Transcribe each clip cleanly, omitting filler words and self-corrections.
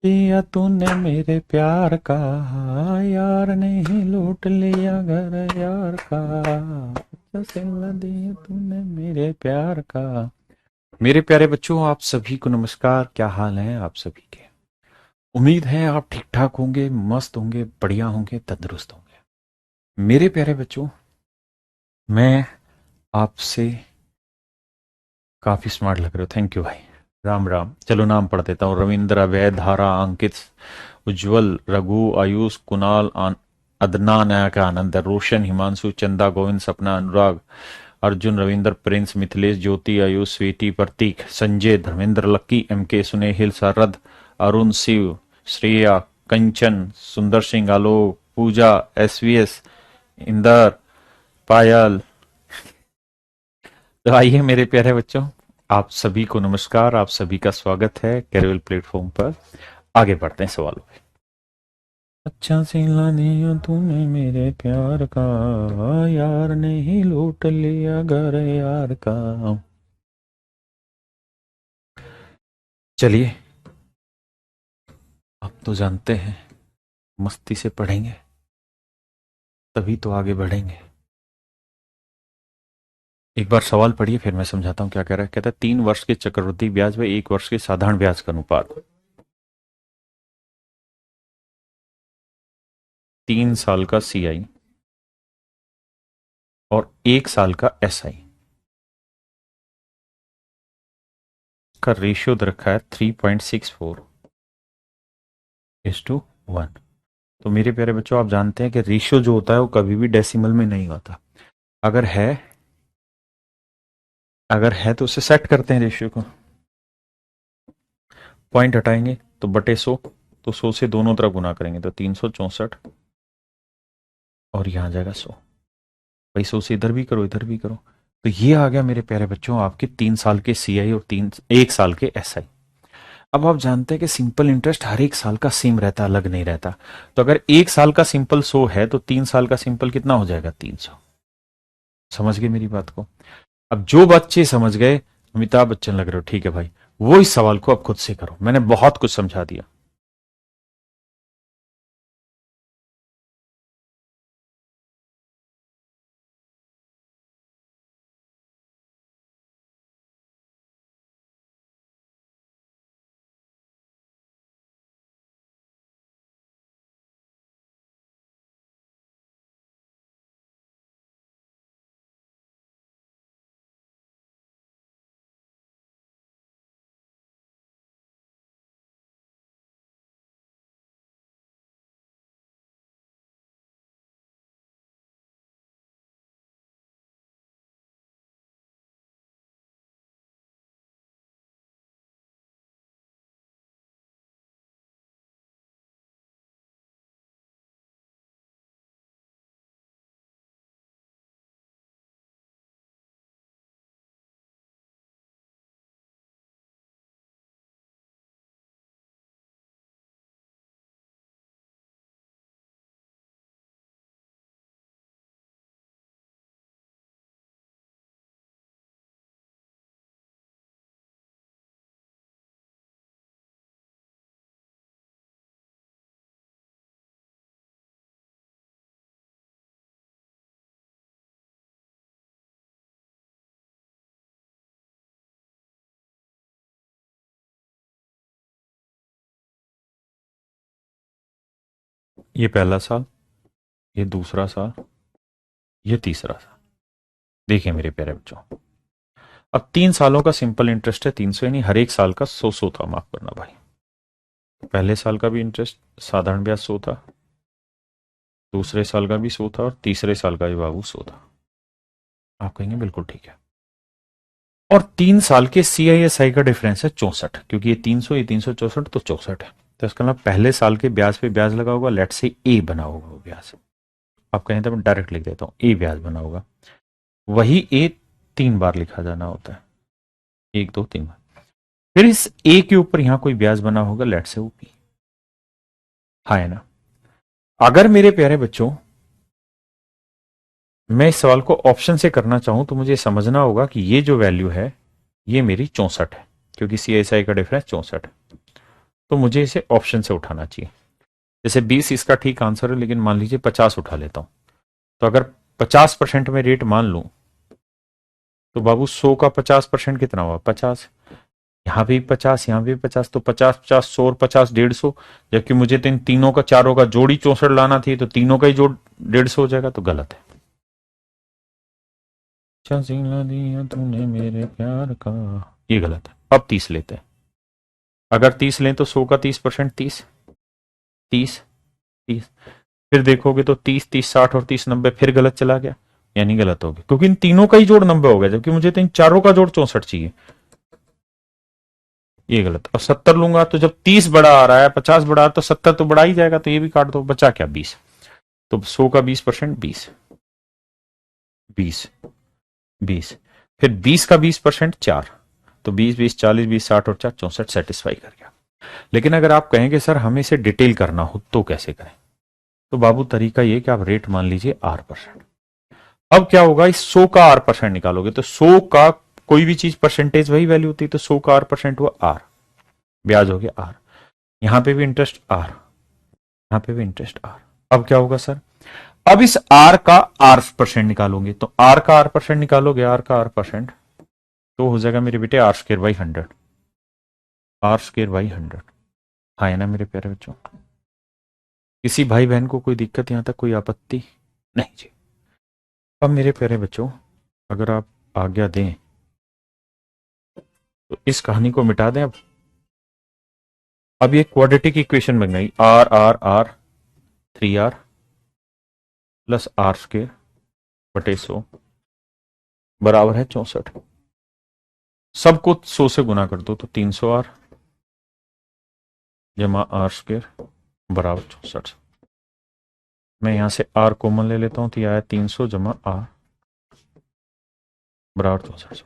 दिया तूने मेरे प्यार का, यार ने ही लूट लिया घर यार का। अच्छा सिला दिया तूने मेरे प्यार का। मेरे प्यारे बच्चों, आप सभी को नमस्कार। क्या हाल है आप सभी के? उम्मीद है आप ठीक ठाक होंगे, मस्त होंगे, बढ़िया होंगे, तंदुरुस्त होंगे। मेरे प्यारे बच्चों, मैं आपसे काफी स्मार्ट लग रहे हो। थैंक यू भाई। राम राम। चलो नाम पढ़ देता हूँ। रविंद्र, अभय, धारा, अंकित, उज्जवल, रघु, आयुष, कुणाल, अदनान, का आनंद, रोशन, हिमांशु, चंदा, गोविंद, सपना, अनुराग, अर्जुन, रविंद्र, प्रिंस, मिथिलेश, ज्योति, आयुष, स्वीटी, प्रतीक, संजय, धर्मेंद्र, लक्की, एम के, सुनेहिल, शरद, अरुण, शिव, श्रेया, कंचन, सुंदर सिंह, आलोक, पूजा, एसवीएस, इंदर, पायल। तो आइए मेरे प्यारे बच्चों, आप सभी को नमस्कार, आप सभी का स्वागत है कैरियल प्लेटफॉर्म पर। आगे बढ़ते हैं सवालों पे। अच्छा सिला दिया तूने मेरे प्यार का, यार ने ही लूट लिया घर यार का। चलिए, अब तो जानते हैं, मस्ती से पढ़ेंगे तभी तो आगे बढ़ेंगे। एक बार सवाल पढ़िए, फिर मैं समझाता हूं क्या कह रहा है। कहता है 3 वर्ष के चक्रवृद्धि ब्याज व 1 वर्ष के साधारण ब्याज का अनुपात। 3 साल का सीआई और 1 साल का एसआई का रेशियो दे रखा है 3.64:1। तो मेरे प्यारे बच्चों, आप जानते हैं कि रेशियो जो होता है वो कभी भी डेसिमल में नहीं होता। अगर है अगर है तो उसे सेट करते हैं रेशियो को। पॉइंट हटाएंगे तो बटे 100, तो 100 से दोनों तरफ गुना करेंगे तो 364, और यहां आ जाएगा 100। भाई 100 से इधर भी करो इधर भी करो, तो ये आ गया मेरे प्यारे बच्चों आपके 3 साल के सीआई और 1 साल के एसआई। अब आप जानते हैं कि सिंपल इंटरेस्ट हर 1 साल का सेम रहता, अलग नहीं रहता। तो अगर 1 साल का सिंपल 100 है तो 3 साल का सिंपल कितना हो जाएगा? 300। समझ गए मेरी बात को? अब जो बच्चे समझ गए, अमिताभ बच्चन लग रहे हो, ठीक है भाई, वो इस सवाल को अब खुद से करो। मैंने बहुत कुछ समझा दिया। ये पहला साल, ये दूसरा साल, ये तीसरा साल। देखिए मेरे प्यारे बच्चों, अब 3 सालों का सिंपल इंटरेस्ट है 300, यानी हर 1 साल का 100 था। माफ करना भाई। पहले साल का भी इंटरेस्ट साधारण ब्याज 100 था, दूसरे साल का भी 100 था, और तीसरे साल का भी बाबू 100 था। आप कहेंगे बिल्कुल ठीक है। और 3 साल के सीआईएसआई का डिफरेंस है 64, क्योंकि ये 300 ये 364, तो 64 है। तो इसका मतलब पहले साल के ब्याज पे ब्याज लगा होगा, लेट से ए बना होगा वो ब्याज। आप कहें तो मैं डायरेक्ट लिख देता हूं, ए ब्याज बना होगा। वही ए 3 बार लिखा जाना होता है, 1 2 3 बार। फिर इस ए के ऊपर यहां कोई ब्याज बना होगा, लेट से ओपी। हाँ है ना? अगर मेरे प्यारे बच्चों मैं इस सवाल को ऑप्शन से करना चाहूं तो मुझे समझना होगा कि ये जो वैल्यू है ये मेरी 64 है, क्योंकि सीएसआई का डिफरेंस 64 है। तो मुझे इसे ऑप्शन से उठाना चाहिए। जैसे 20 इसका ठीक आंसर है, लेकिन मान लीजिए 50 उठा लेता हूं। तो अगर 50% में रेट मान लूं तो बाबू 100 का 50% कितना हुआ? 50। यहाँ भी 50, यहाँ भी 50, तो 50 50 100 और 50 150। जबकि मुझे तो इन तीनों का, चारों का जोड़ी 64 लाना थी, तो तीनों का ही जोड़ 150 हो जाएगा, तो गलत है। सिला दिया तूने मेरे प्यार का, ये गलत है। अब 30 लेते हैं। अगर 30 लें तो 100 का 30%, 30 30 30। फिर देखोगे तो 30 30 60 और 30 90, फिर गलत चला गया, यानी गलत हो गया, क्योंकि इन तीनों का ही जोड़ 90 हो गया, जबकि मुझे तो इन चारों का जोड़ 64 चाहिए, ये गलत। और 70 लूंगा तो जब 30 बड़ा आ रहा है, 50 बड़ा, तो 70 तो बड़ा ही जाएगा, तो ये भी काट दो, बचा क्या? 20। तो 100 का 20%, 20 20 20। फिर 20 का 20%, 4। तो 20 20 40 20 60 और 4 64 सेटिस्फाई कर गया। लेकिन अगर आप कहेंगे सर हमें इसे डिटेल करना हो तो कैसे करें, तो बाबू तरीका ये कि आप रेट मान लीजिए R%। अब क्या होगा, इस 100 का R% निकालोगे तो 100 का कोई भी चीज परसेंटेज वही वैल्यू होती है, तो 100 का R% हुआ R, ब्याज हो गया R। यहां पे भी इंटरेस्ट R, यहां पे भी इंटरेस्ट R। अब क्या होगा सर, अब इस R का R% निकालोगे, तो R का R% निकालोगे, R का R%, तो हो जाएगा मेरे बेटे R²/100, R²/100। हाँ है ना मेरे प्यारे बच्चों? किसी भाई बहन को कोई दिक्कत, यहां तक कोई आपत्ति नहीं जी? अब मेरे प्यारे बच्चों, अगर आप आज्ञा दें तो इस कहानी को मिटा दें। अब ये क्वाड्रेटिक इक्वेशन बन गई, R 3R प्लस R² बराबर है 64। सबको 100 से गुना कर दो, तो 300R जमा R² बराबर 64। मैं यहां से R कॉमन ले लेता हूं, तो यह आया 300 जमा R बराबर 64।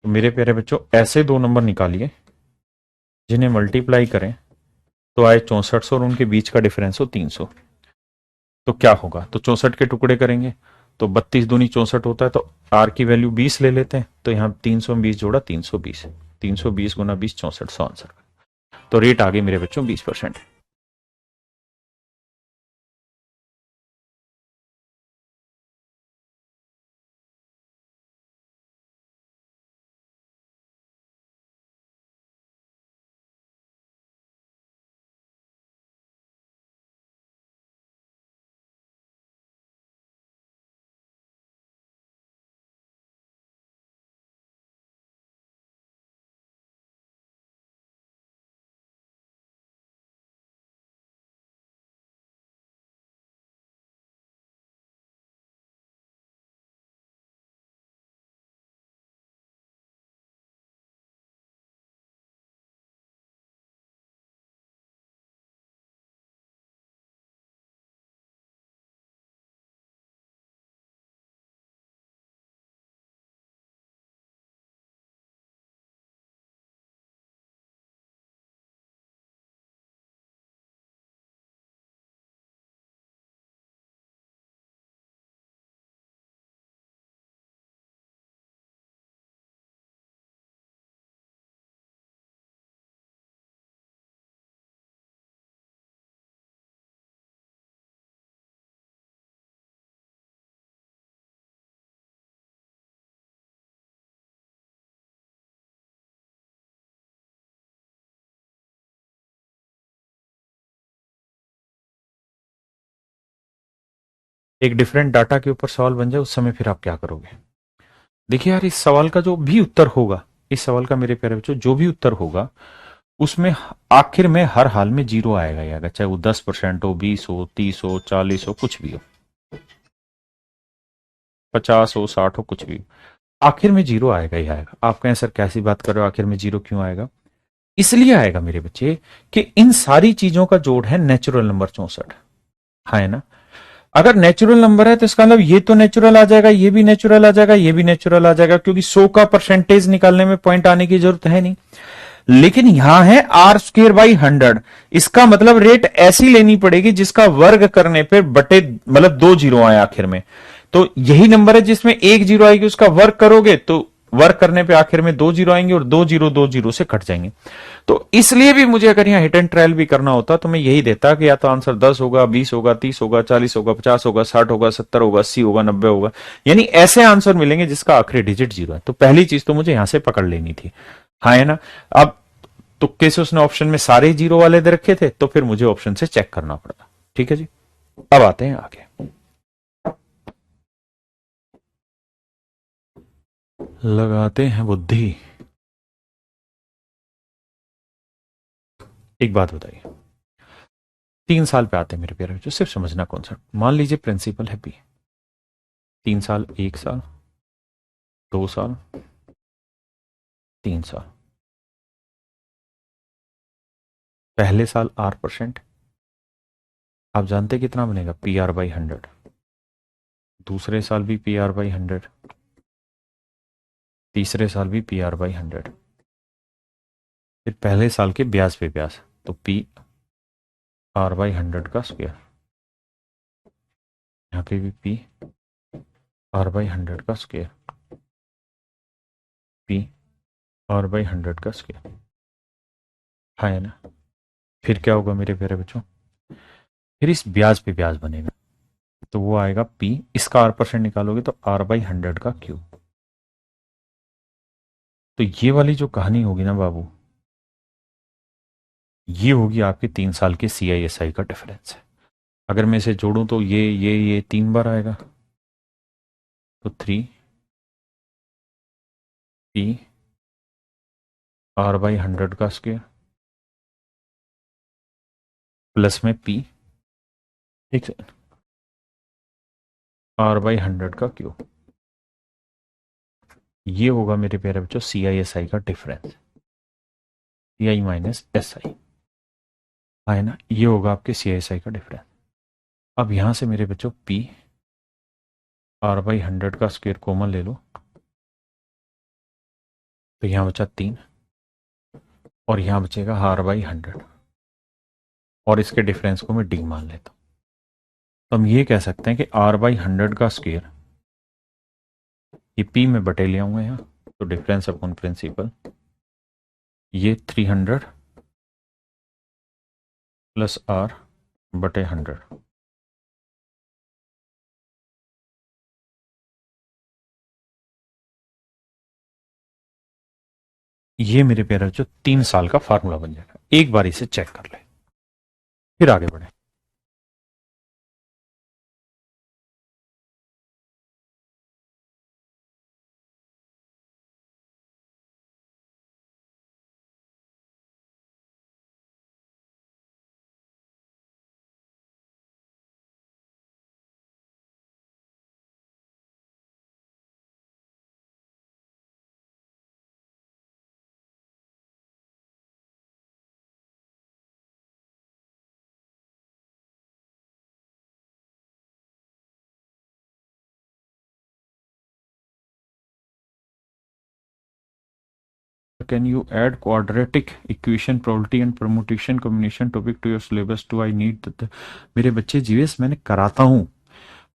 तो मेरे प्यारे बच्चों, ऐसे दो नंबर निकालिए जिन्हें मल्टीप्लाई करें तो आए 64 और उनके बीच का डिफरेंस हो 300। तो क्या होगा, तो 64 के टुकड़े करेंगे तो 32 दूनी 64 होता है, तो R की वैल्यू 20 ले लेते हैं, तो यहां 300 में 20 जोड़ा 320, 320 गुना 20 64, 100 आंसर। तो रेट आ गई मेरे बच्चों 20%। एक डिफरेंट डाटा के ऊपर सवाल बन जाए उस समय फिर आप क्या करोगे? देखिए यार, इस सवाल का जो भी उत्तर होगा, इस सवाल का मेरे प्यारे बच्चों जो भी उत्तर होगा, उसमें आखिर में हर हाल में जीरो आएगा ही आएगा, चाहे वो 10% हो, 20 हो, 30 हो, 40 हो, कुछ भी हो, 50 हो, 60 हो, कुछ भी हो, आखिर में जीरो आएगा ही आएगा। आप कहें सर कैसी बात कर रहे हो, आखिर में जीरो क्यों आएगा? इसलिए आएगा मेरे बच्चे कि इन सारी चीजों का जोड़ है नेचुरल नंबर 64। हाँ है ना? अगर नेचुरल नंबर है तो इसका मतलब ये तो नेचुरल आ जाएगा, ये भी नेचुरल आ जाएगा, ये भी नेचुरल आ जाएगा, क्योंकि 100 का परसेंटेज निकालने में पॉइंट आने की जरूरत है नहीं। लेकिन यहां है R²/100, इसका मतलब रेट ऐसी लेनी पड़ेगी जिसका वर्ग करने पे बटे, मतलब 2 जीरो आए आखिर में। तो यही नंबर है जिसमें 1 जीरो आएगी, उसका वर्ग करोगे तो वर्क करने पे आखिर में 2 जीरो आएंगे और 2 जीरो से कट जाएंगे। तो इसलिए भी मुझे अगर यहाँ हिट एंड ट्रायल भी करना होता तो मैं यही देता कि या तो आंसर 10 होगा, 20 होगा, 30 होगा, 40 होगा, 50 होगा, 60 होगा, 70 होगा, 80 होगा, 90 होगा, यानी ऐसे आंसर मिलेंगे जिसका आखिरी डिजिट 0 है। तो पहली चीज तो मुझे यहां से पकड़ लेनी थी। हाँ है ना। अब तुक्के से उसने ऑप्शन में सारे 0 वाले दे रखे थे, तो फिर मुझे ऑप्शन से चेक करना पड़ा। ठीक है जी। अब आते हैं आगे। लगाते हैं बुद्धि। एक बात बताइए, 3 साल पे आते हैं मेरे प्यारे बच्चों, सिर्फ समझना कॉन्सेप्ट। मान लीजिए प्रिंसिपल है बी, 3 साल, 1 साल, 2 साल, 3 साल। पहले साल R%, आप जानते कितना बनेगा, PR/100। दूसरे साल भी PR/100, तीसरे साल भी PR/100। फिर पहले साल के ब्याज पे ब्याज, तो PR/100 का स्क्वायर। यहाँ पे भी PR/100 का स्क्वायर, PR/100 का स्क्वायर। हाँ है ना। फिर क्या होगा मेरे प्यारे बच्चों, फिर इस ब्याज पे ब्याज बनेगा, तो वो आएगा इसका R% निकालोगे तो R/100 का क्यूब। तो ये वाली जो कहानी होगी ना बाबू, ये होगी आपके 3 साल के CISI का डिफरेंस है। अगर मैं इसे जोड़ूं तो ये 3 बार आएगा, तो 3 PR/100 का स्क्वायर प्लस में ठीक है, R/100 का क्यूब। ये होगा मेरे प्यारे बच्चों CISI का डिफरेंस, CI - SI। है ना, ये होगा आपके CISI का डिफरेंस। अब यहां से मेरे बच्चों PR/100 का स्क्वायर कॉमन ले लो, तो यहां बचा 3 और यहां बचेगा R/100, और इसके डिफरेंस को मैं D मान लेता हूं। तो हम ये कह सकते हैं कि R/100 का स्क्वायर, ये P में बटे ले आऊंगा यहाँ, तो डिफरेंस अपॉन प्रिंसिपल, ये 300 प्लस R/100। ये मेरे प्यारे बच्चों 3 साल का फार्मूला बन जाएगा। एक बार इसे चेक कर ले, फिर आगे बढ़े। Can you add quadratic equation probability and permutation combination topic to your syllabus? Do I need मेरे बच्चे जीएस मैंने कराता हूँ,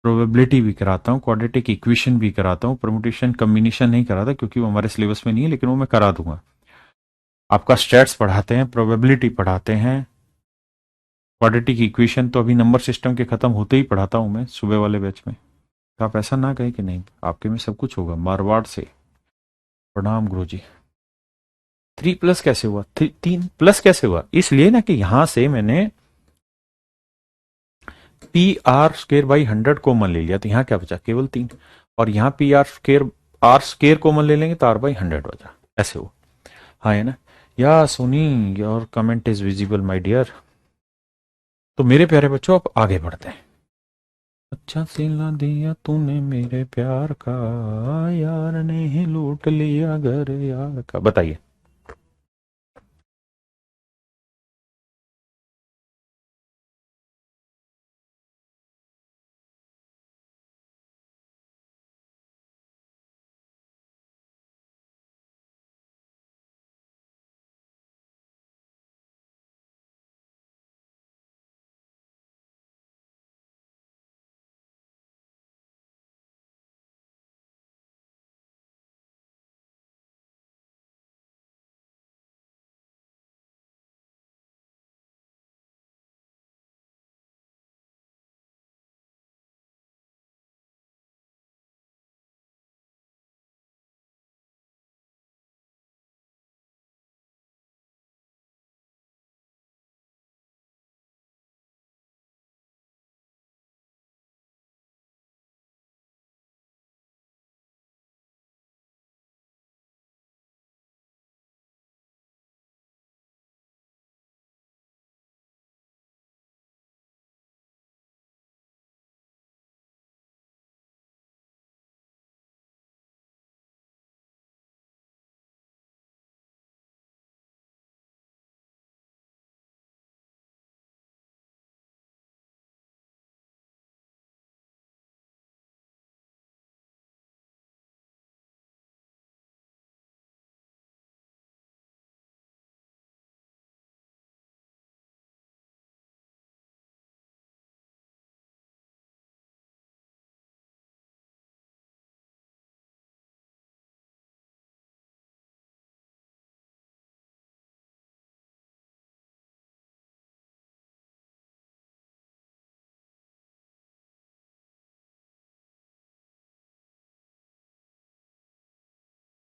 प्रोबेबिलिटी भी कराता हूँ, क्वाड्रेटिक इक्वेशन भी कराता हूँ, परमुटेशन कम्बिनेशन नहीं कराता क्योंकि वो हमारे सिलेबस में नहीं है, लेकिन वो मैं करा दूंगा। आपका स्टैट्स पढ़ाते हैं, प्रोबेबिलिटी पढ़ाते हैं, क्वाड्रेटिक इक्वेशन तो अभी नंबर सिस्टम के खत्म होते ही पढ़ाता हूँ मैं सुबह वाले बैच में। तो आप ऐसा ना कहें कि नहीं आपके में सब कुछ होगा। मारवाड़ से प्रणाम गुरु जी। 3 प्लस कैसे हुआ, 3 प्लस कैसे हुआ, इसलिए ना कि यहां से मैंने PR² / 100 कॉमन ले लिया, तो यहां क्या बचा, केवल 3। और यहां R² कॉमन ले लेंगे तो R/100 बचा। ऐसे हुआ। हाँ है ना। या Soni, your comment is visible my dear. तो मेरे प्यारे बच्चों अब आगे बढ़ते हैं। अच्छा सिला दिया तूने मेरे प्यार का, यार ने ही लूट लिया घर यार का। बताइए।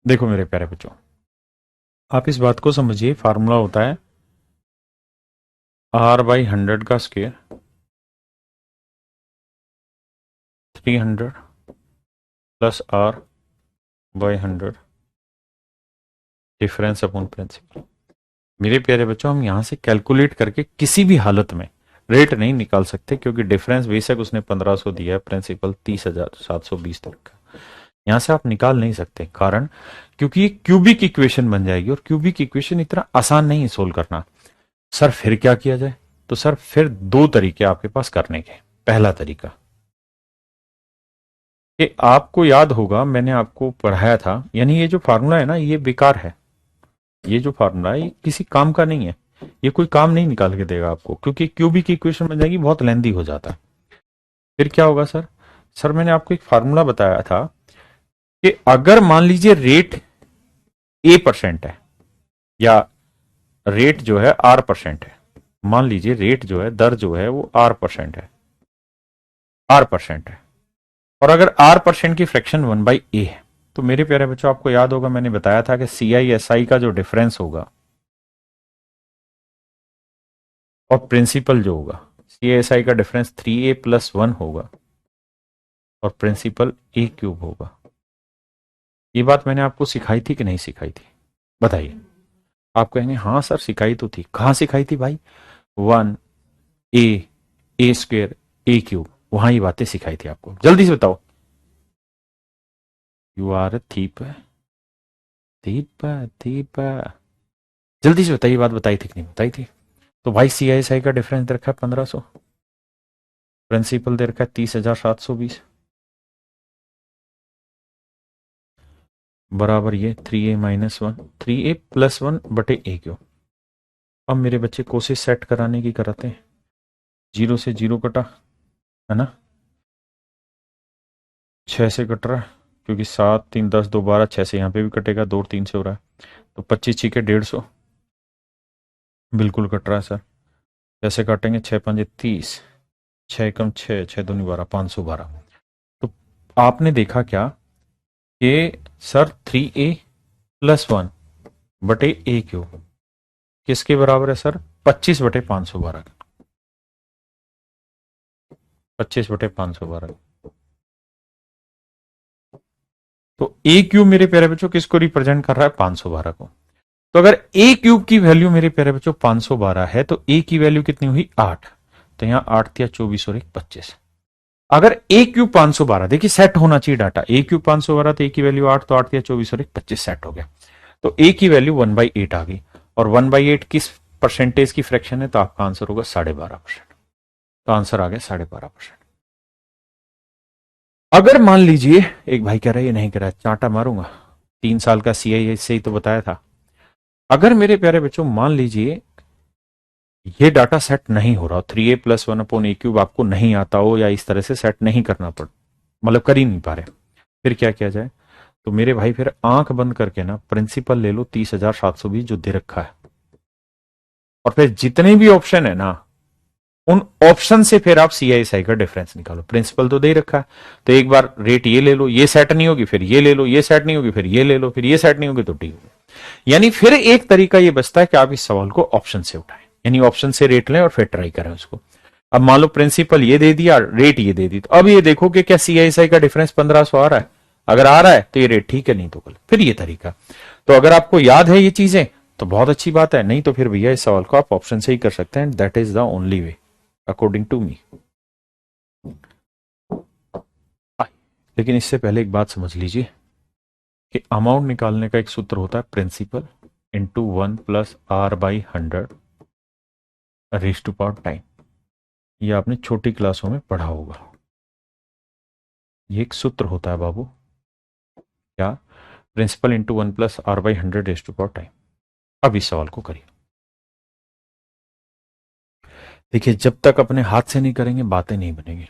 देखो मेरे प्यारे बच्चों, आप इस बात को समझिए, फार्मूला होता है R/100 का square 300 plus R/100 difference upon principal. मेरे प्यारे बच्चों, हम यहां से कैलकुलेट करके किसी भी हालत में रेट नहीं निकाल सकते, क्योंकि डिफरेंस बेशक उसने 1500 दिया है, प्रिंसिपल 30,720 तक का, यहां से आप निकाल नहीं सकते। कारण क्योंकि ये क्यूबिक इक्वेशन बन जाएगी, और क्यूबिक इक्वेशन इतना आसान नहीं है सोल्व करना। सर फिर क्या किया जाए? तो सर फिर दो तरीके आपके पास करने के। पहला तरीका कि आपको याद होगा, मैंने आपको पढ़ाया था, यानी ये जो फार्मूला है ना, ये बेकार है। ये जो फार्मूला है ये किसी काम का नहीं है, ये कोई काम नहीं निकाल के देगा आपको, क्योंकि क्यूबिक इक्वेशन बन जाएगी, बहुत लेंदी हो जाता है। फिर क्या होगा सर? सर मैंने आपको एक फार्मूला बताया था कि अगर मान लीजिए रेट A% है, या रेट जो है R% है, मान लीजिए रेट जो है, दर जो है वो R% है, R% है, और अगर R% की फ्रैक्शन 1/A है, तो मेरे प्यारे बच्चों आपको याद होगा, मैंने बताया था कि CI/SI का जो डिफरेंस होगा और प्रिंसिपल जो होगा, CI/SI का डिफरेंस 3A+1 होगा और प्रिंसिपल A³ होगा। ये बात मैंने आपको सिखाई थी कि नहीं सिखाई थी? बताइए। आप कहेंगे हाँ सर सिखाई तो थी। कहाँ सिखाई थी भाई? 1 A A², वहां ये बातें सिखाई थी आपको। जल्दी से बताओ। यू आर थीप थीप थीप, जल्दी से बताइए, बात बताई थी कि नहीं बताई थी? तो भाई CI/SI का डिफरेंस दे रखा है 1500, प्रिंसिपल दे रखा है 30,720, बराबर ये 3A-1, 3A+1/A³। अब मेरे बच्चे कोशिश सेट कराने की कराते हैं। 0 से 0 कटा, है ना? 6 से कट रहा है, क्योंकि 7 3 10 2 12, 6 से यहाँ पे भी कटेगा, 2 3 से हो रहा है, तो 25 6 के 150, बिल्कुल कट रहा है सर। कैसे काटेंगे? 6 5 30, 6 कम 6, 6 दूनी 12, 512। तो आपने देखा क्या कि सर 3A+1/A³ किसके बराबर है सर? 25/512 का। 25/512। तो A³ मेरे प्यारे बच्चों किसको रिप्रेजेंट कर रहा है? 512 को। तो अगर A³ की वैल्यू मेरे प्यारे बच्चों 512 है, तो A की वैल्यू कितनी हुई? 8। तो यहां 8 या 24 और 1 25। अगर A³ 512, देखिए सेट होना चाहिए डाटा, A³ 512 तो A की वैल्यू 8, तो 8 या 24 और 1 25 सेट हो गया। तो A की वैल्यू 1/8 आ गई, और 1/8 किस परसेंटेज की फ्रैक्शन है? तो आपका आंसर होगा 12.5%। तो आंसर आ गया 12.5%। अगर मान लीजिए एक भाई कह रहा है ये नहीं कह रहा है, चांटा मारूंगा, 3 साल का CI से ही तो बताया था। अगर मेरे प्यारे बच्चों मान लीजिए ये डाटा सेट नहीं हो रहा, 3A+1/A³ आपको नहीं आता हो, या इस तरह से सेट नहीं करना पड़, मतलब कर ही नहीं पा रहे, फिर क्या किया जाए? तो मेरे भाई फिर आंख बंद करके ना प्रिंसिपल ले लो 30,720 जो दे रखा है, और फिर जितने भी ऑप्शन है ना, उन ऑप्शन से फिर आप CI/SI का डिफरेंस निकालो। प्रिंसिपल तो दे ही रखा है, तो एक बार रेट ये ले लो, ये सेट नहीं होगी फिर ये ले लो, ये सेट नहीं होगी फिर ये ले लो, फिर ये सेट नहीं होगी तो ठीक होगी। यानी फिर एक तरीका ये बचता है कि आप इस सवाल को ऑप्शन से उठाएं, यानी ऑप्शन से रेट लें और फिर ट्राई करें उसको। अब मान लो प्रिंसिपल ये दे दिया, रेट ये दे दी, तो अब ये देखो कि क्या CI/SI का डिफरेंस 1500 आ रहा है। अगर आ रहा है तो ये रेट ठीक है, नहीं तो गलत। फिर ये तरीका, तो अगर आपको याद है ये चीजें तो बहुत अच्छी बात है, नहीं तो फिर भैया इस सवाल को आप ऑप्शन से ही कर सकते हैं, that is the only way according to me. लेकिन इससे पहले एक बात समझ लीजिए कि अमाउंट निकालने का एक सूत्र होता है, principal into 1+R/100 raise to power time. ये आपने छोटी क्लासों में पढ़ा होगा, ये एक सूत्र होता है बाबू। क्या? Principal into 1+R/100 raise to power time. अब इस सवाल को करिए। देखिए जब तक अपने हाथ से नहीं करेंगे बातें नहीं बनेगी।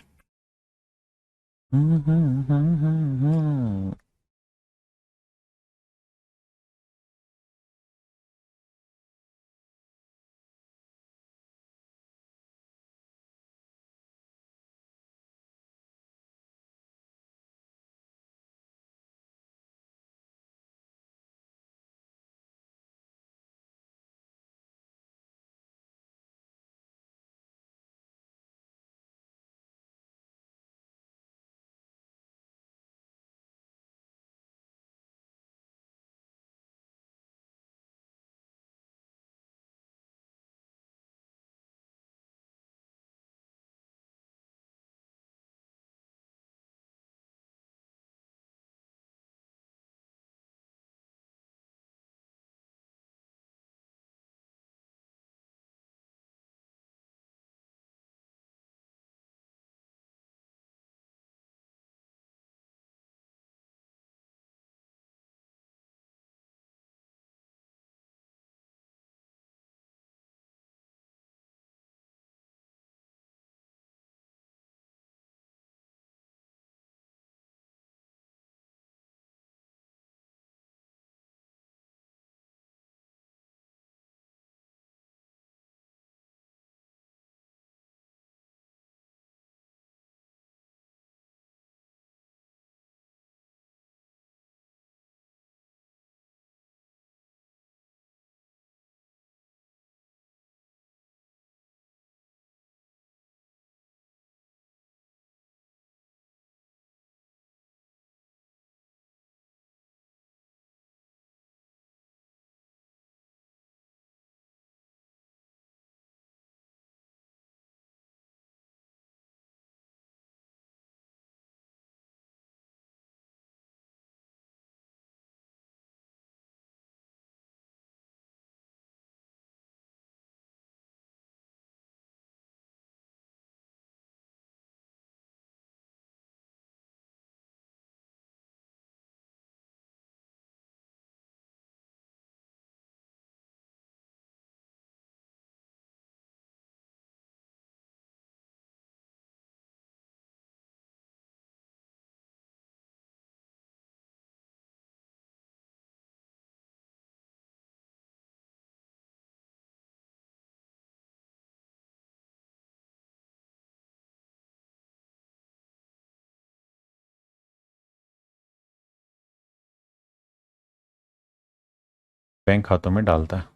बैंक खातों में डालता है।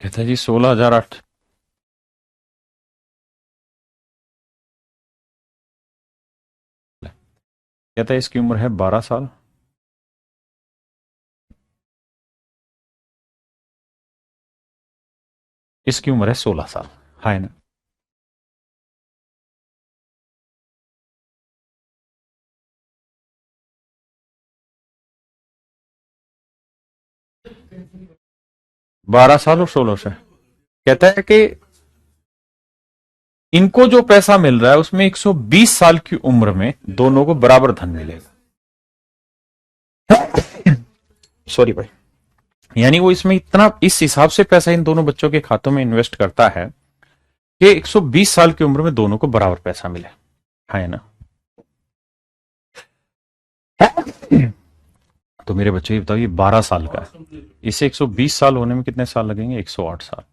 कहता है जी 16,008। कहता है इसकी उम्र है 12 साल। इसकी उम्र है 16 साल। है ना? बारह साल और 16 से। कहता है कि इनको जो पैसा मिल रहा है उसमें 120 साल की उम्र में दोनों को बराबर धन मिलेगा। सॉरी भाई। यानी वो इसमें इतना इस हिसाब से पैसा इन दोनों बच्चों के खातों में इन्वेस्ट करता है कि 120 साल की उम्र में दोनों को बराबर पैसा मिले। है ना? तो मेरे बच्चे ये बताओ, ये 12 साल का है, इसे 120 साल होने में कितने साल लगेंगे? 108 साल।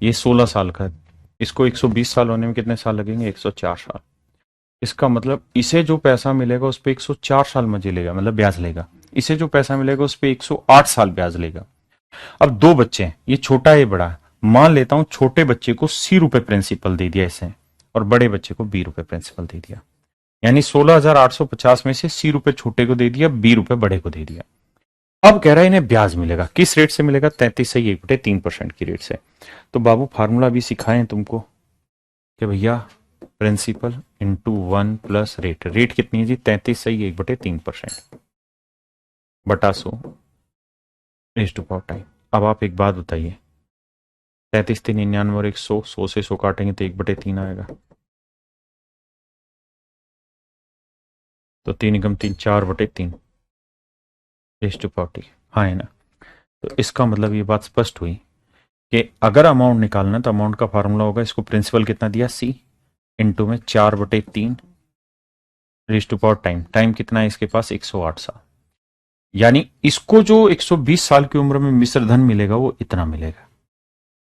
ये 16 साल का है, इसको 120 साल होने में कितने साल लगेंगे? 104 साल। इसका मतलब इसे जो पैसा मिलेगा उस पर 104 साल मजे लेगा, मतलब ब्याज लेगा। इसे जो पैसा मिलेगा उस पर 108 साल ब्याज लेगा। अब दो बच्चे हैं, ये छोटा ये बड़ा है। मान लेता हूं छोटे बच्चे को ₹80 प्रिंसिपल दे दिया इसे, और बड़े बच्चे को ₹20 प्रिंसिपल दे दिया। यानी 16,850 में से ₹80 छोटे को दे दिया, ₹20 बड़े को दे दिया। अब कह रहा है इन्हें ब्याज मिलेगा। किस रेट से मिलेगा? 33.1/3% की रेट से। तो बाबू फार्मूला भी सिखाएं तुमको कि भैया principal into 1 plus rate. Rate कितनी है जी? 33.1/3% बटा 100 रेज़ टू पावर टाइम। अब आप एक बात बताइए, 33 3 99 और 100, 100 से 100 काटेंगे तो 1/3 आएगा। तो 3 एकम 3, 4/3 रेज़ टू पावर टी। हाँ है ना? तो इसका मतलब ये बात स्पष्ट हुई कि अगर अमाउंट निकालना है तो अमाउंट का फार्मूला होगा, इसको प्रिंसिपल कितना दिया? C इंटू में 4/3 raise to power time. Time कितना है इसके पास? 108 साल। यानी इसको जो 120 साल की उम्र में मिश्र धन मिलेगा वो इतना मिलेगा।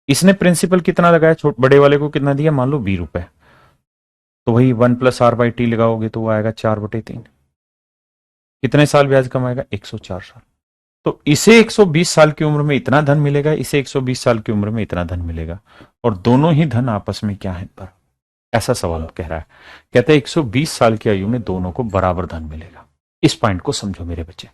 इसने प्रिंसिपल कितना लगाया? बड़े वाले को कितना दिया? मान लो ₹20। तो वही 1 प्लस R/T लगाओगे तो वो आएगा 4/3। कितने साल ब्याज कमाएगा? 104 साल। तो इसे 120 साल की उम्र में इतना धन मिलेगा, इसे 120 साल की उम्र में इतना धन मिलेगा, और दोनों ही धन आपस में क्या है? पर ऐसा सवाल कह रहा है। कहते हैं 120 साल की आयु में दोनों को बराबर धन मिलेगा। इस पॉइंट को समझो मेरे बच्चे।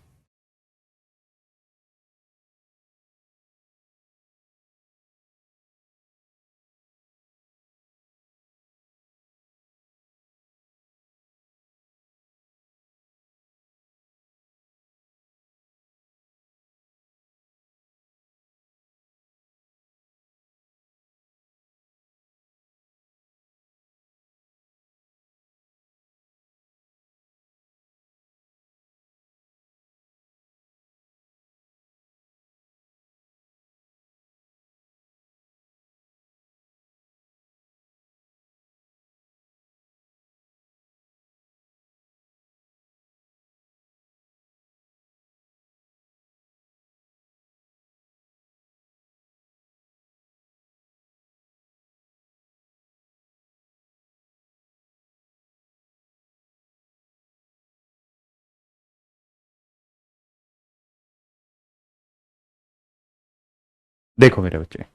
देखो मेरे बच्चे,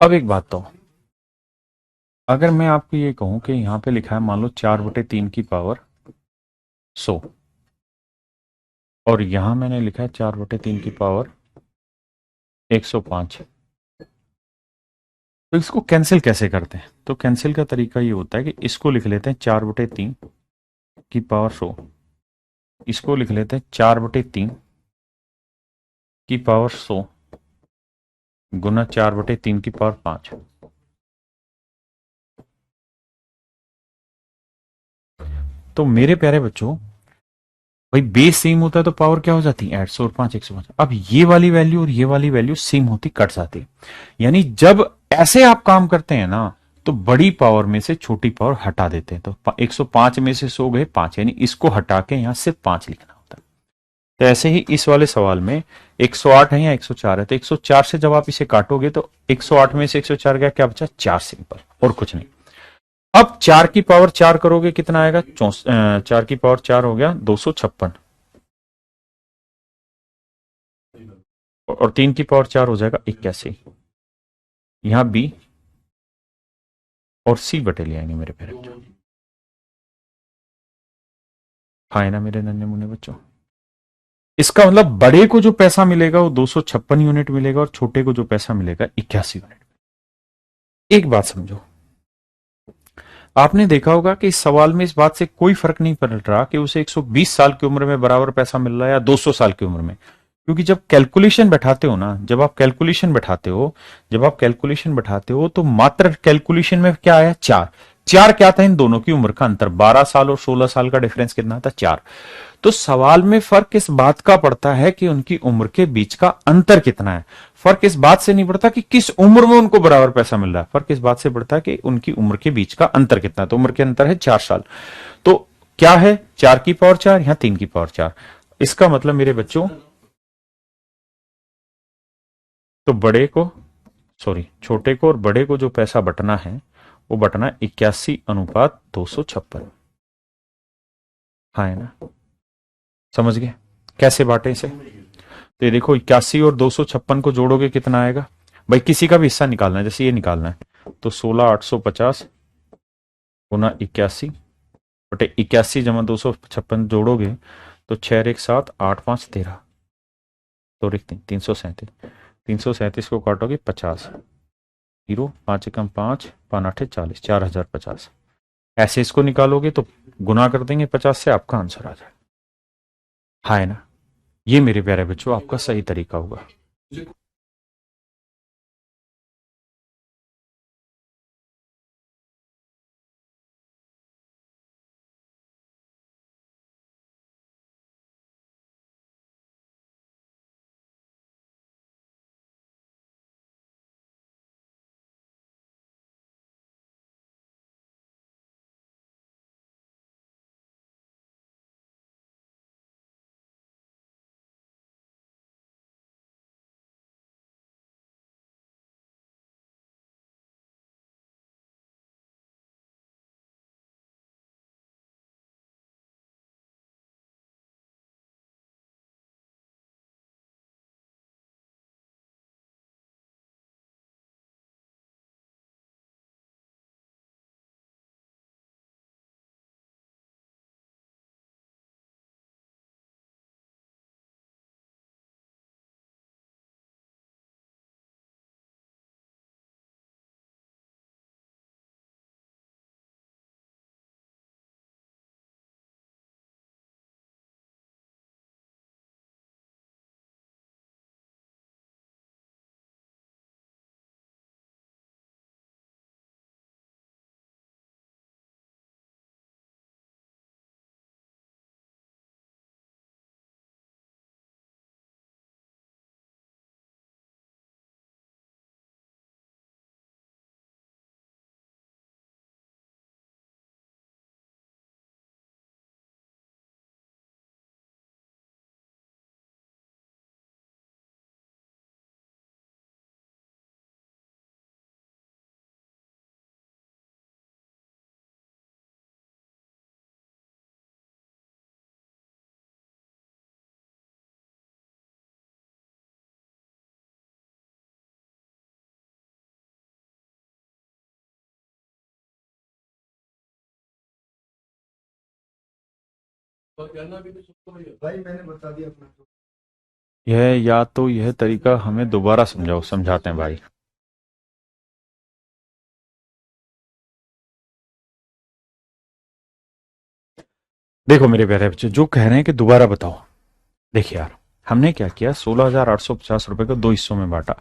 अब एक बात तो, अगर मैं आपको ये कहूं कि यहां पे लिखा है मान लो 4/3 की पावर 100, और यहां मैंने लिखा है 4/3 की पावर 105, तो इसको कैंसिल कैसे करते हैं? तो कैंसिल का तरीका ये होता है कि इसको लिख लेते हैं 4/3 की पावर 100, इसको लिख लेते हैं 4/3 की पावर 100 गुना 4/3 की पावर 5। तो मेरे प्यारे बच्चों, भाई बेस सेम होता है तो पावर क्या हो जाती है? 800 और 5 105। अब ये वाली वैल्यू और ये वाली वैल्यू सेम होती, कट जाती। यानी जब ऐसे आप काम करते हैं ना, तो बड़ी पावर में से छोटी पावर हटा देते हैं। तो 105 में से 100 गए 5, यानी इसको हटा के यहां सिर्फ 5 लिखना होता है। तो ऐसे ही इस वाले सवाल में 108 है या 104 है, तो 104 से जब आप इसे काटोगे तो 108 में से 104 गया, क्या बचा? 4 सिंपल, और कुछ नहीं। अब 4 की पावर 4 करोगे कितना आएगा? 4 की पावर 4 हो गया 256, और 3 की पावर 4 हो जाएगा 81। यहां बी और सी बटे ले आएंगे मेरे पेरेंट। हाँ है ना मेरे नन्हे मुन्ने बच्चों? इसका मतलब बड़े को जो पैसा मिलेगा वो 256 यूनिट मिलेगा, और छोटे को जो पैसा मिलेगा 81 यूनिट। एक बात समझो, आपने देखा होगा कि इस सवाल में इस बात से कोई फर्क नहीं पड़ रहा कि उसे 120 साल की उम्र में बराबर पैसा मिल रहा है या 200 साल की उम्र में, क्योंकि जब कैलकुलेशन बैठाते हो ना, जब आप कैलकुलेशन बैठाते हो तो मात्र कैलकुलेशन में क्या आया? 4। 4 क्या था? इन दोनों की उम्र का अंतर, 12 साल और 16 साल का डिफरेंस कितना था? 4। तो सवाल में फर्क इस बात का पड़ता है कि उनकी उम्र के बीच का अंतर कितना है। फर्क इस बात से नहीं पड़ता कि किस उम्र में उनको बराबर पैसा मिल रहा है, फर्क इस बात से पड़ता है कि उनकी उम्र के बीच का अंतर कितना है। तो उम्र के अंतर है 4 साल। तो क्या है? 4 की पावर 4, यहां 3 की पावर 4। इसका मतलब मेरे बच्चों, तो बड़े को, सॉरी छोटे को और बड़े को जो पैसा बटना है वो बटना 81:256। हाँ है ना? समझ गए कैसे बांटे इसे? तो ये देखो 81 और 256 को जोड़ोगे कितना आएगा? भाई किसी का भी हिस्सा निकालना है, जैसे ये निकालना है तो 16,850 गुना 81 बटे 81 जमा 256 जोड़ोगे तो 6 एक 7 8 5 13, तो 337। 337 को काटोगे 50, 0 5 एकम 5 5 8 40, 4050। ऐसे इसको निकालोगे तो गुना कर देंगे 50 से, आपका आंसर आ जाएगा। हाँ है ना? ये मेरे प्यारे बच्चों आपका सही तरीका होगा। भाई मैंने बता दिया अपना। यह या तो यह तरीका हमें दोबारा समझाओ, समझाते हैं भाई। देखो मेरे प्यारे बच्चे, जो कह रहे हैं कि दोबारा बताओ, देखिए यार, हमने क्या किया, 16,850 रुपए को दो हिस्सों में बांटा।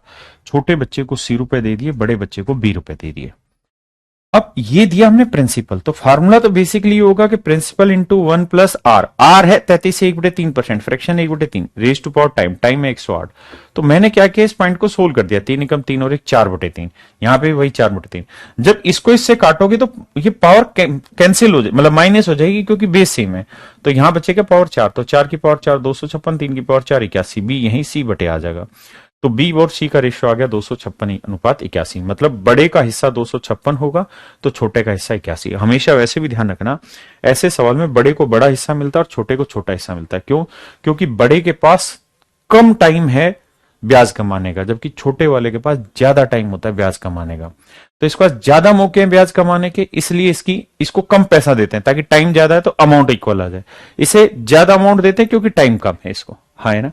छोटे बच्चे को 80 रुपए दे दिए, बड़े बच्चे को 20 रुपए दे दिए। अब ये दिया हमने प्रिंसिपल, तो फार्मूला तो बेसिकली होगा कि प्रिंसिपल इंटू 1 + r, आर है 33/1/3%, fraction 1/3, raise to power time, time है 108। तो मैंने क्या किया, इस पॉइंट को सोल्व कर दिया, 3 एकम 3 और 1 4/3, यहां पे वही 4/3। जब इसको इससे काटोगे तो ये पावर कैंसिल हो जाए, मतलब माइनस हो जाएगी, क्योंकि बेस सेम है। तो यहां बचेगा पावर 4, तो 4 की पावर 4 256, 3 की पावर 4 81, बी यही सी बटे आ जाएगा। तो बी और सी का रेशियो आ गया 256:81, मतलब बड़े का हिस्सा 256 होगा तो छोटे का हिस्सा 81। हमेशा वैसे भी ध्यान रखना, ऐसे सवाल में बड़े को बड़ा हिस्सा मिलता है और छोटे को छोटा हिस्सा मिलता है। क्यों? क्योंकि बड़े के पास कम टाइम है ब्याज कमाने का, जबकि छोटे वाले के पास ज्यादा टाइम होता है ब्याज कमाने का। तो इसके पास ज्यादा मौके हैं ब्याज कमाने के, इसलिए इसको कम पैसा देते हैं, ताकि टाइम ज्यादा है तो अमाउंट इक्वल आ जाए। इसे ज्यादा अमाउंट देते हैं क्योंकि टाइम कम है इसको। हाँ, है ना।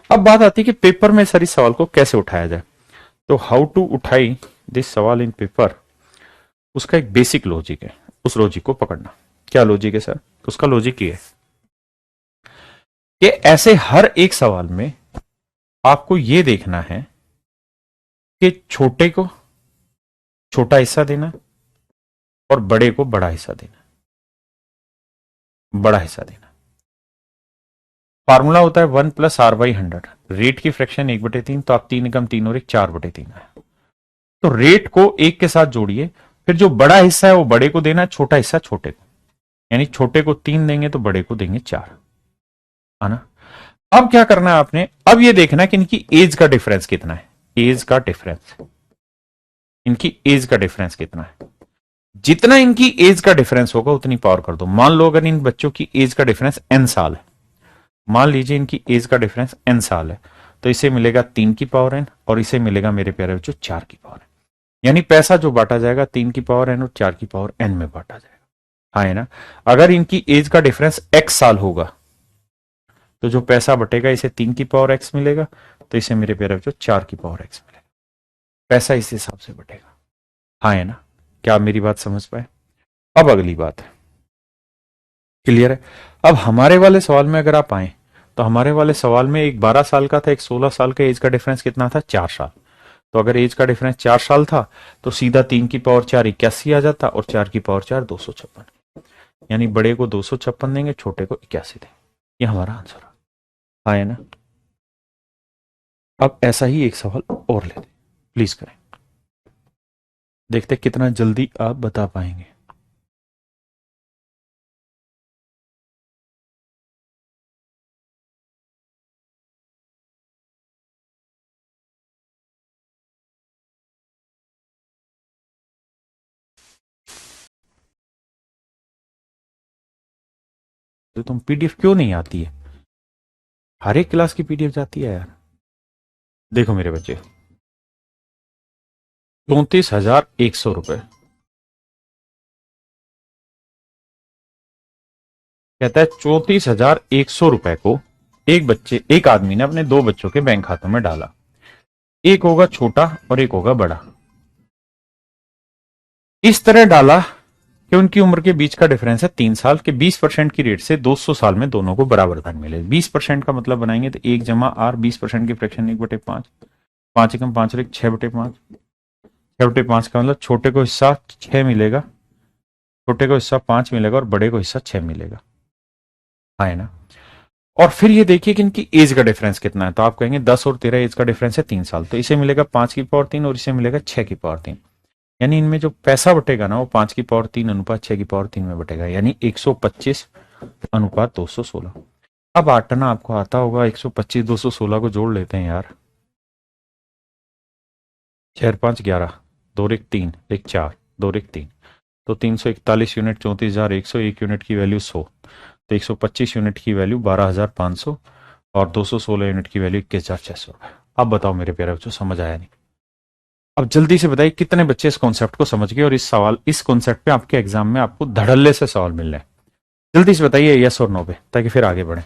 अब बात आती है कि पेपर में सर इस सवाल को कैसे उठाया जाए। तो हाउ टू उठाई दिस सवाल इन पेपर, उसका एक बेसिक लॉजिक है, उस लॉजिक को पकड़ना। क्या लॉजिक है सर? उसका लॉजिक ये है कि ऐसे हर एक सवाल में आपको यह देखना है कि छोटे को छोटा हिस्सा देना और बड़े को बड़ा हिस्सा देना, बड़ा हिस्सा देना। फार्मूला होता है 1 + r/100, रेट की फ्रैक्शन 1/3, तो आप 3 एकम 3 और 1 4/3 है। तो रेट को 1 के साथ जोड़िए, फिर जो बड़ा हिस्सा है वो बड़े को देना है, छोटा हिस्सा छोटे को, यानी छोटे को 3 देंगे तो बड़े को देंगे 4, है ना। अब क्या करना है आपने, अब ये देखना है कि इनकी एज का डिफरेंस कितना है। एज का डिफरेंस, इनकी एज का डिफरेंस कितना है। जितना इनकी एज का डिफरेंस होगा उतनी पावर कर दो। मान लो अगर इन बच्चों की एज का डिफरेंस n साल है, मान लीजिए इनकी एज का डिफरेंस n साल है, तो इसे मिलेगा 3 की पावर n और इसे मिलेगा मेरे प्यारे बच्चों 4 की पावर n। यानी पैसा जो बांटा जाएगा 3 की पावर n और 4 की पावर n में बांटा जाएगा। हाँ, है ना। अगर इनकी एज का डिफरेंस x साल होगा तो जो पैसा बटेगा इसे 3 की पावर x मिलेगा, तो इसे मेरे प्यारे बच्चों 4 की पावर x मिलेगा। पैसा इस हिसाब से बटेगा। हाँ, है ना। क्या आप मेरी बात समझ पाए? अब अगली बात है, क्लियर है। अब हमारे वाले सवाल में अगर आप आए, तो हमारे वाले सवाल में एक 12 साल का था, एक 16 साल का, एज का डिफरेंस कितना था? 4 साल। तो अगर एज का डिफरेंस 4 साल था तो सीधा 3 की पावर 4 81 आ जाता और 4 की पावर 4 256, यानी बड़े को 256 देंगे, छोटे को 81 देंगे। ये हमारा आंसर है। हाँ, है ना। अब ऐसा ही एक सवाल और लेते, प्लीज करें, देखते कितना जल्दी आप बता पाएंगे। तो तुम पीडीएफ क्यों नहीं आती है? हर एक क्लास की पीडीएफ जाती है यार। देखो मेरे बच्चे, 34,100 रुपए, कहता है 34,100 रुपए को एक आदमी ने अपने 2 बच्चों के बैंक खातों में डाला। एक होगा छोटा और एक होगा बड़ा। इस तरह डाला कि उनकी उम्र के बीच का डिफरेंस है 3 साल के, 20% की रेट से 200 साल में दोनों को बराबर धन मिले। 20% का मतलब बनाएंगे तो 1 + r, 20% की फ्रैक्शन 1/5, 5 एकम 5 और 1 6/5, 6/5 का मतलब छोटे को हिस्सा 6 मिलेगा, छोटे को हिस्सा 5 मिलेगा और बड़े को हिस्सा 6 मिलेगा। हाँ, है ना। और फिर ये देखिए कि इनकी एज का डिफरेंस कितना है, तो आप कहेंगे 10 और 13 एज का डिफरेंस है 3 साल, तो इसे मिलेगा 5 की पावर 3 और इसे मिलेगा 6 की पावर 3। यानी इनमें जो पैसा बटेगा ना वो 5 की पावर 3 अनुपात 6 की पावर 3 में बटेगा, यानी 125 अनुपात 216। अब आटना आपको आता होगा, 125 216 को जोड़ लेते हैं यार। 6 5 11, 2 1 3 1 4, 2 1 3, तो 341 यूनिट, 34,101 यूनिट की वैल्यू 100, तो 125 यूनिट की वैल्यू 12,500 और 216 यूनिट की वैल्यू 21,600। अब बताओ मेरे प्यारे बच्चों, समझ आया नहीं? अब जल्दी से बताइए कितने बच्चे इस कॉन्सेप्ट को समझ गए और इस कॉन्सेप्ट पे आपके एग्जाम में आपको धड़ल्ले से सवाल मिल रहे हैं। जल्दी से बताइए यस और नो पे, ताकि फिर आगे बढ़े।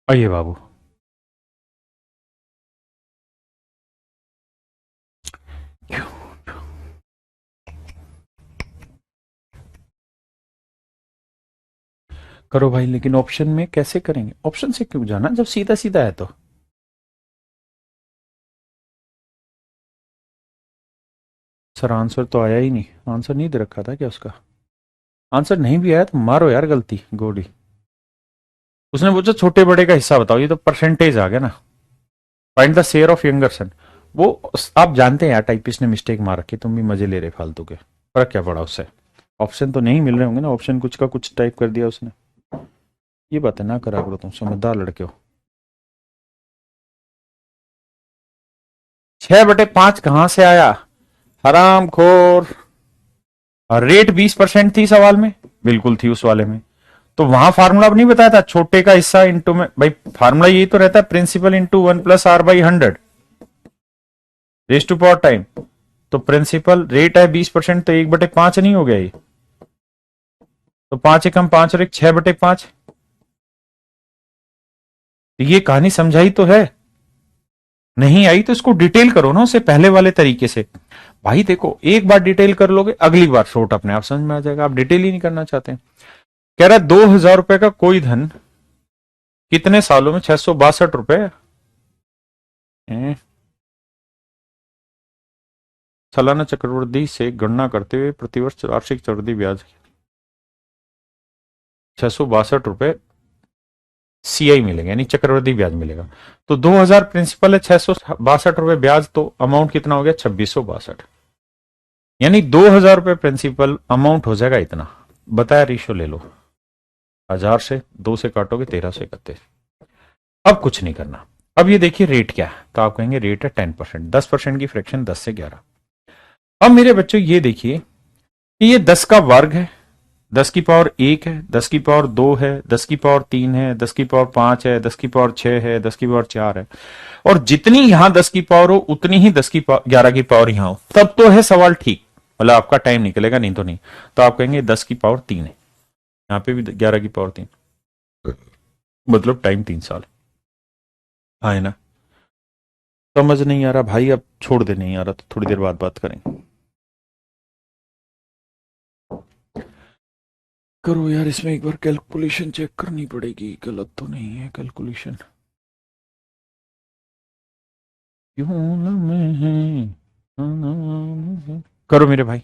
आइए बाबू। करो भाई, लेकिन ऑप्शन में कैसे करेंगे? ऑप्शन से क्यों जाना जब सीधा सीधा है तो? सर आंसर तो आया ही नहीं, आंसर नहीं दे रखा था क्या उसका? आंसर नहीं भी आया तो मारो यार गलती गोली। उसने पूछा छोटे बड़े का हिस्सा बताओ, ये तो परसेंटेज आ गया ना। Find the share of younger son. वो आप जानते हैं यार, टाइपिस्ट ने मिस्टेक मार रखी, तुम भी मजे ले रहे फालतू के। फर्क क्या पड़ा उससे? ऑप्शन तो नहीं मिल रहे होंगे ना, ऑप्शन कुछ का कुछ टाइप कर दिया उसने। ये बातें ना करा करो, तुम समझदार लड़के हो। 6/5 कहां से आया? हराम खोर। रेट 20% थी सवाल में, बिल्कुल थी उस वाले में। तो वहां फार्मूला नहीं बताया था, छोटे का हिस्सा इंटू में, भाई फार्मूला यही तो रहता है, principal into 1+r/100 raise to power time. तो प्रिंसिपल रेट है 20%, तो 1/5 नहीं हो गया ये? तो 5 एकम 5 और एक 6/5। ये कहानी समझाई तो है? नहीं आई तो इसको डिटेल करो ना उसे पहले वाले तरीके से। भाई देखो, एक बार डिटेल कर लोगे, अगली बार शॉर्ट अपने आप समझ में आ जाएगा। आप डिटेल ही नहीं करना चाहते। कह रहा है 2,000 रुपए का कोई धन कितने सालों में 662 रुपए सालाना चक्रवृद्धि से गणना करते हुए प्रतिवर्ष वार्षिक चक्रवृद्धि ब्याज 662 रुपए सीआई मिलेगा, यानी चक्रवृद्धि ब्याज मिलेगा। तो 2,000 प्रिंसिपल है, 662 रुपए ब्याज, तो अमाउंट कितना हो गया? 2662। यानी 2,000 रुपए प्रिंसिपल अमाउंट हो जाएगा इतना। बताया रेशियो ले लो, 1000 से 2 से काटोगे 1331। अब कुछ नहीं करना। अब ये देखिए रेट क्या है, तो आप कहेंगे रेट है 10%, 10% की फ्रैक्शन 10 से 11। अब मेरे बच्चों ये देखिए कि ये 10 का वर्ग है, 10 की पावर 1 है, 10 की पावर 2 है, 10 की पावर 3 है, 10 की पावर 5 है, 10 की पावर 6 है, 10 की पावर 4 है। और जितनी यहां 10 की पावर हो उतनी ही 11 की पावर यहां हो, तब तो है सवाल ठीक, मतलब आपका टाइम निकलेगा, नहीं तो नहीं। तो आप कहेंगे 10 की पावर 3 है, यहां पे भी 11 की पावर 3, मतलब टाइम 3 साल। हाँ है ना? समझ नहीं आ रहा भाई? अब छोड़ दे, नहीं आ रहा तो थोड़ी देर बाद बात करेंगे। करो यार, इसमें एक बार कैलकुलेशन चेक करनी पड़ेगी, गलत तो नहीं है कैलकुलेशन। क्यों में है करो मेरे भाई।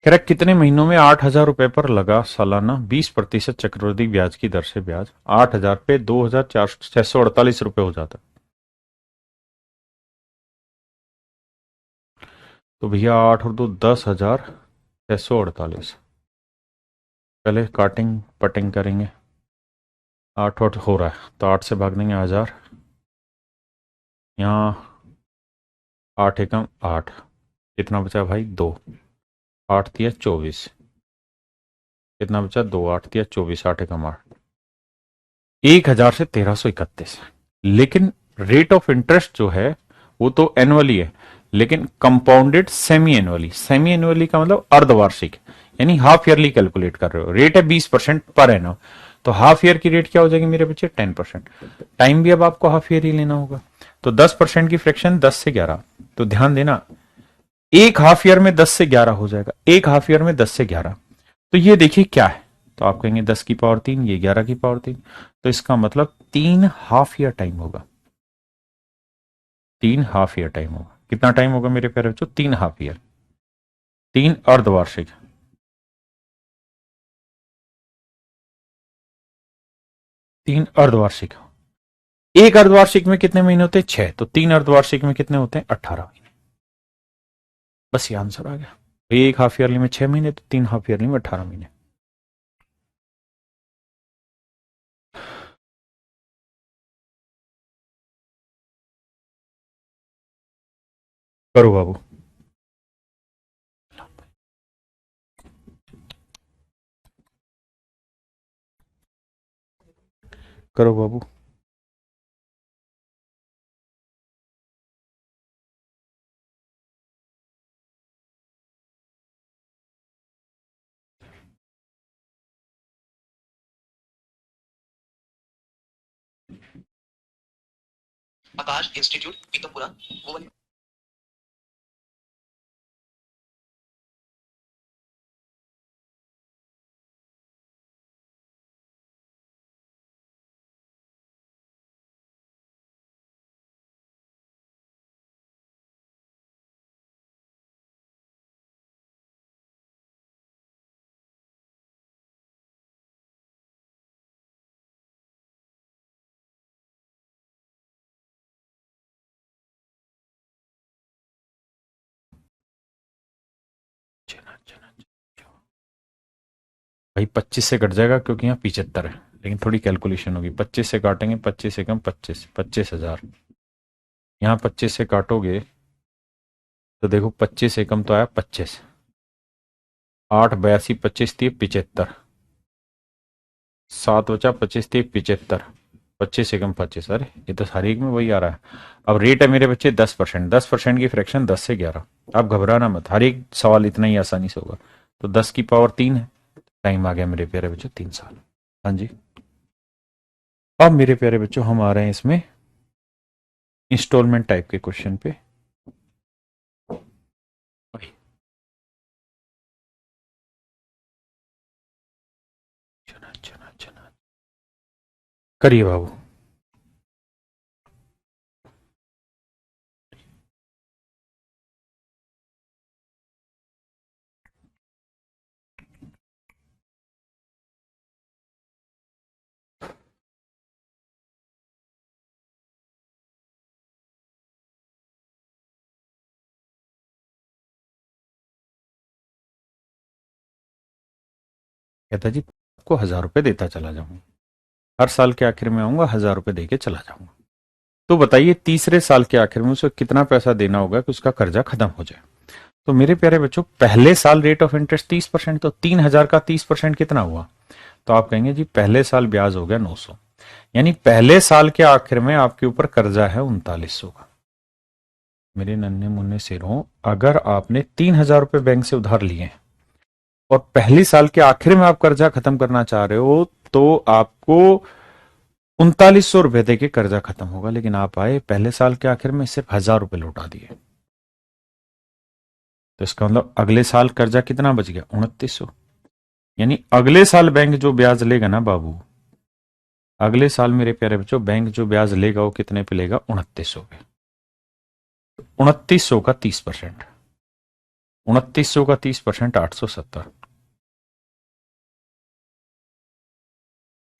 करेक्ट। कितने महीनों में 8,000 रुपए पर लगा सालाना 20% चक्रवृद्धि ब्याज की दर से ब्याज 8,000 पे 2,648 रुपए हो जाता। तो भैया 8 और 2 10,648। पहले काटिंग पटिंग करेंगे। 8 हो रहा है तो 8 से भाग देंगे 1,000। यहाँ 8 एकम 8, कितना बचा भाई? 2। 8 तिया 24, कितना बचा? 2। 8 तिया 24, 8 एकम 8, 1,000 से 1,331। लेकिन रेट ऑफ इंटरेस्ट जो है वो तो एनुअली है, लेकिन compounded semi annually, semi annually का मतलब अर्धवार्षिक, यानी हाफ ईयरली कैलकुलेट कर रहे हो। रेट है 20% पर एनम, तो हाफ ईयर की रेट क्या हो जाएगी मेरे बच्चे 10%। टाइम भी अब आपको हाफ ईयर ही लेना होगा, तो 10% की फ्रैक्शन 10 से 11, तो ध्यान देना एक हाफ ईयर में 10 से 11 हो जाएगा, एक हाफ ईयर में 10 से 11। तो ये देखिए क्या है, तो आप कहेंगे 10 की पावर 3, ये 11 की पावर 3, तो इसका मतलब 3 हाफ ईयर टाइम होगा, 3 हाफ ईयर टाइम होगा। कितना टाइम होगा मेरे प्यारे बच्चों? 3 हाफ ईयर, 3 अर्धवार्षिक, 3 अर्धवार्षिक। एक अर्धवार्षिक में कितने महीने होते हैं? 6, तो 3 अर्धवार्षिक में कितने होते हैं? 18 महीने। बस ये आंसर आ गया। एक हाफ ईयरली में 6 महीने, तो 3 हाफ ईयरली में 18 महीने। करो बाबू। करो बाबू। आकाश इंस्टीट्यूट पीतमपुरा भुवन। भाई 25 से कट जाएगा क्योंकि यहाँ 75 है, लेकिन थोड़ी कैलकुलेशन होगी। 25 से काटेंगे, 25 से कम 25, 25,000। यहाँ 25 से काटोगे तो देखो 25 से कम तो आया 25, 8 82 25 थी 75, 7 बचा 25 थी 75, 25 से कम 25। अरे ये तो हर एक में वही आ रहा है। अब रेट है मेरे बच्चे 10%, 10% की फ्रैक्शन 10 से 11। आप घबराना मत, हर एक सवाल इतना ही आसानी से होगा। तो 10 की पावर 3 है, टाइम आ गया मेरे प्यारे बच्चों 3 साल। हाँ जी। अब मेरे प्यारे बच्चों हम आ रहे हैं इसमें इंस्टॉलमेंट टाइप के क्वेश्चन पे। चना चना चना करिए बाबू। कहता जी आपको 1,000 रुपए देता चला जाऊंगा, हर साल के आखिर में आऊंगा 1,000 रुपए देके चला जाऊंगा। तो बताइए तीसरे साल के आखिर में उसे कितना पैसा देना होगा कि उसका कर्जा खत्म हो जाए। तो मेरे प्यारे बच्चों पहले साल रेट ऑफ इंटरेस्ट 30%, तो 3,000 का 30% कितना हुआ? तो आप कहेंगे जी पहले साल ब्याज हो गया 900, यानी पहले साल के आखिर में आपके ऊपर कर्जा है 3900 का। मेरे नन्हे मुन्ने शेरों, अगर आपने 3,000 रुपए बैंक से उधार लिए हैं और पहले साल के आखिर में आप कर्जा खत्म करना चाह रहे हो, तो आपको 3900 रुपए दे के कर्जा खत्म होगा। लेकिन आप आए पहले साल के आखिर में सिर्फ 1,000 रुपए लौटा दिए, तो इसका मतलब अगले साल कर्जा कितना बच गया? 2900। यानी अगले साल बैंक जो ब्याज लेगा ना बाबू, अगले साल मेरे प्यारे बच्चों बैंक जो ब्याज लेगा वो कितने पे लेगा? 2900 पे। 2900 का 30%, 2900 का 30% 870।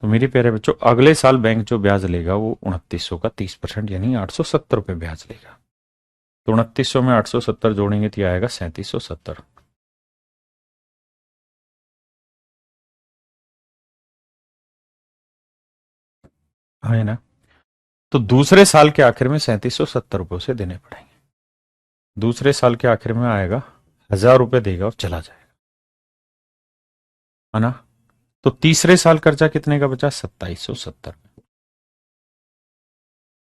तो मेरे प्यारे बच्चों अगले साल बैंक जो ब्याज लेगा वो 2900 का 30% यानी 870 रुपए ब्याज लेगा। तो 2900 में 870 जोड़ेंगे तो आएगा 3770। है ना? तो दूसरे साल के आखिर में 3770 रुपए उसे देने पड़ेंगे। दूसरे साल के आखिर में आएगा 1,000 रुपए देगा और चला जाएगा, है ना? तो तीसरे साल कर्जा कितने का बचा? 2770।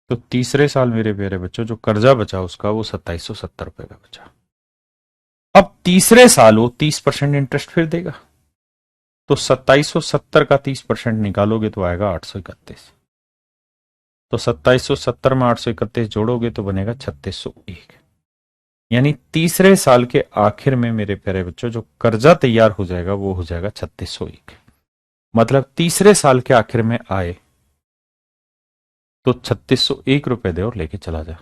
तो तीसरे साल मेरे प्यारे बच्चों जो कर्जा बचा उसका वो 2770 रुपए का बचा। अब तीसरे साल वो 30% इंटरेस्ट फिर देगा, तो 2770 का 30% निकालोगे तो आएगा 831। तो 2770 में 831 जोड़ोगे तो बनेगा 3601। यानी तीसरे साल के आखिर में मेरे प्यारे बच्चों जो कर्जा तैयार हो जाएगा वो हो जाएगा 3601। मतलब तीसरे साल के आखिर में आए तो 3601 रुपए दे और लेके चला जा।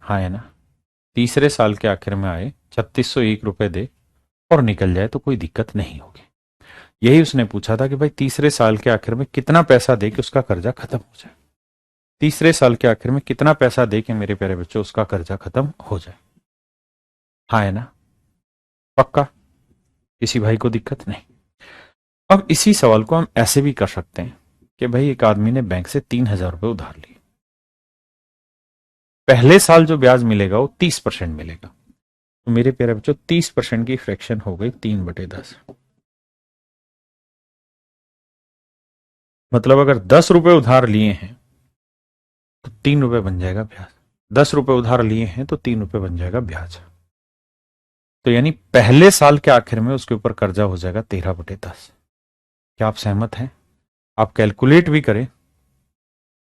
हाँ है ना, तीसरे साल के आखिर में आए 3601 रुपए दे और निकल जाए तो कोई दिक्कत नहीं होगी। यही उसने पूछा था कि भाई तीसरे साल के आखिर में कितना पैसा दे कि उसका कर्जा खत्म हो जाए। तीसरे साल के आखिर में कितना पैसा दे कि मेरे प्यारे बच्चों उसका कर्जा खत्म हो जाए। हाँ है ना, पक्का, किसी भाई को दिक्कत नहीं। अब इसी सवाल को हम ऐसे भी कर सकते हैं कि भाई एक आदमी ने बैंक से 3000 रुपए उधार लिए, पहले साल जो ब्याज मिलेगा वो 30% मिलेगा। तो मेरे प्यारे बच्चों 30% की फ्रैक्शन हो गई 3/10। मतलब अगर 10 रुपए उधार लिए हैं तो 3 रुपए बन जाएगा ब्याज। 10 रुपए उधार लिए हैं तो 3 रुपए बन जाएगा ब्याज। तो यानी पहले साल के आखिर में उसके ऊपर कर्जा हो जाएगा 13/10। क्या आप सहमत हैं? आप कैलकुलेट भी करें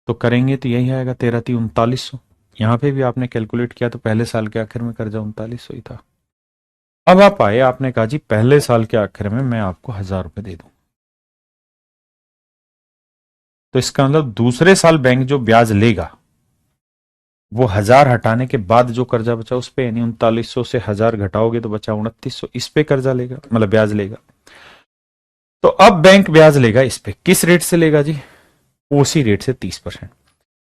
तो करेंगे तो यही आएगा 13×3 = 3900। यहां पे भी आपने कैलकुलेट किया तो पहले साल के आखिर में कर्जा 3900 ही था। अब आप आए, आपने कहा जी पहले साल के आखिर में मैं आपको 1000 रुपए दे दूं, तो इसका मतलब दूसरे साल बैंक जो ब्याज लेगा वो 1000 हटाने के बाद जो कर्जा बचा उस पे, यानी 3900 से 1000 घटाओगे तो बचा 2900, इस पे कर्जा लेगा, मतलब ब्याज लेगा। तो अब बैंक ब्याज लेगा इस पे, किस रेट से लेगा जी? उसी रेट से 30%।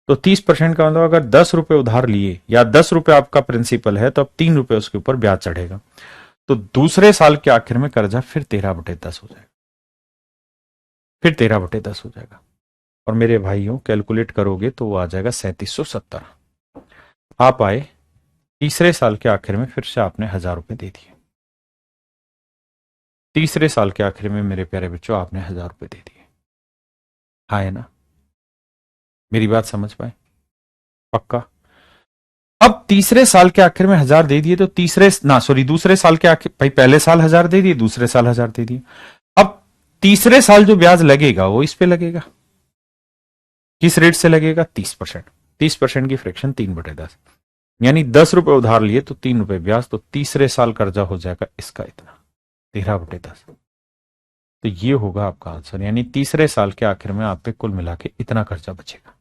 तो 30% का मतलब अगर 10 रुपए उधार लिए या 10 रुपए आपका प्रिंसिपल है तो अब 3 रुपए उसके ऊपर ब्याज चढ़ेगा। तो दूसरे साल के आखिर में कर्जा फिर 13/10 हो जाएगा, फिर 13/10 हो जाएगा। और मेरे भाइयों कैलकुलेट करोगे तो वो आ जाएगा 3770। आप आए तीसरे साल के आखिर में फिर से आपने 1000 रुपए दे दिए। तीसरे साल के आखिर में मेरे प्यारे बच्चों आपने 1000 रुपए दे दिए। हाँ है ना, मेरी बात समझ पाए? पक्का। अब तीसरे साल के आखिर में 1000 दे दिए तो दूसरे साल के आखिर, भाई पहले साल 1000 दे दिए, दूसरे साल 1000 दे दिए। अब तीसरे साल जो ब्याज लगेगा वो इस पे लगेगा। किस रेट से लगेगा? 30%। 30% की फ्रैक्शन 3/10, यानी 10 रुपए उधार लिए तो 3 रुपए ब्याज, तो तीसरे साल कर्जा हो जाएगा इसका इतना 13/10। तो ये होगा आपका आंसर, यानी तीसरे साल के आखिर में आप पे कुल मिला के इतना कर्जा बचेगा।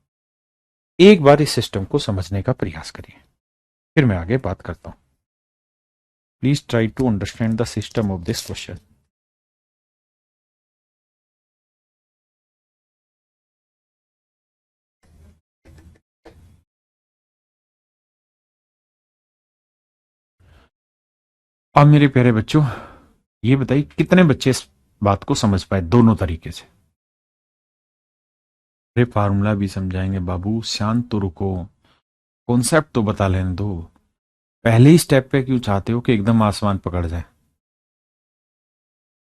एक बार इस सिस्टम को समझने का प्रयास करिए, फिर मैं आगे बात करता हूं। Please try to understand the system of this question. अब मेरे प्यारे बच्चों ये बताइए कितने बच्चे इस बात को समझ पाए दोनों तरीके से? अरे फार्मूला भी समझाएंगे बाबू, शांत तो रुको, कॉन्सेप्ट तो बता लेने दो। पहले ही स्टेप पे क्यों चाहते हो कि एकदम आसमान पकड़ जाए?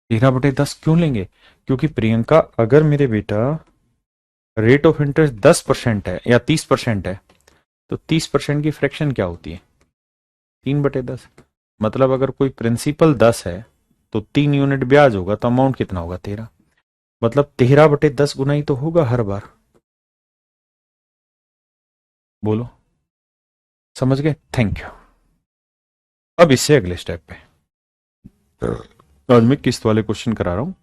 13/10 क्यों लेंगे? क्योंकि प्रियंका अगर मेरे बेटा रेट ऑफ इंटरेस्ट 10% है या 30% है तो 30% की फ्रैक्शन क्या होती है? 3/10। मतलब अगर कोई प्रिंसिपल 10 है तो 3 यूनिट ब्याज होगा तो अमाउंट कितना होगा? 13। मतलब 13/10 गुना ही तो होगा हर बार। बोलो, समझ गए? Thank you. अब इससे अगले स्टेप पे आज मैं किस्त वाले क्वेश्चन करा रहा हूं,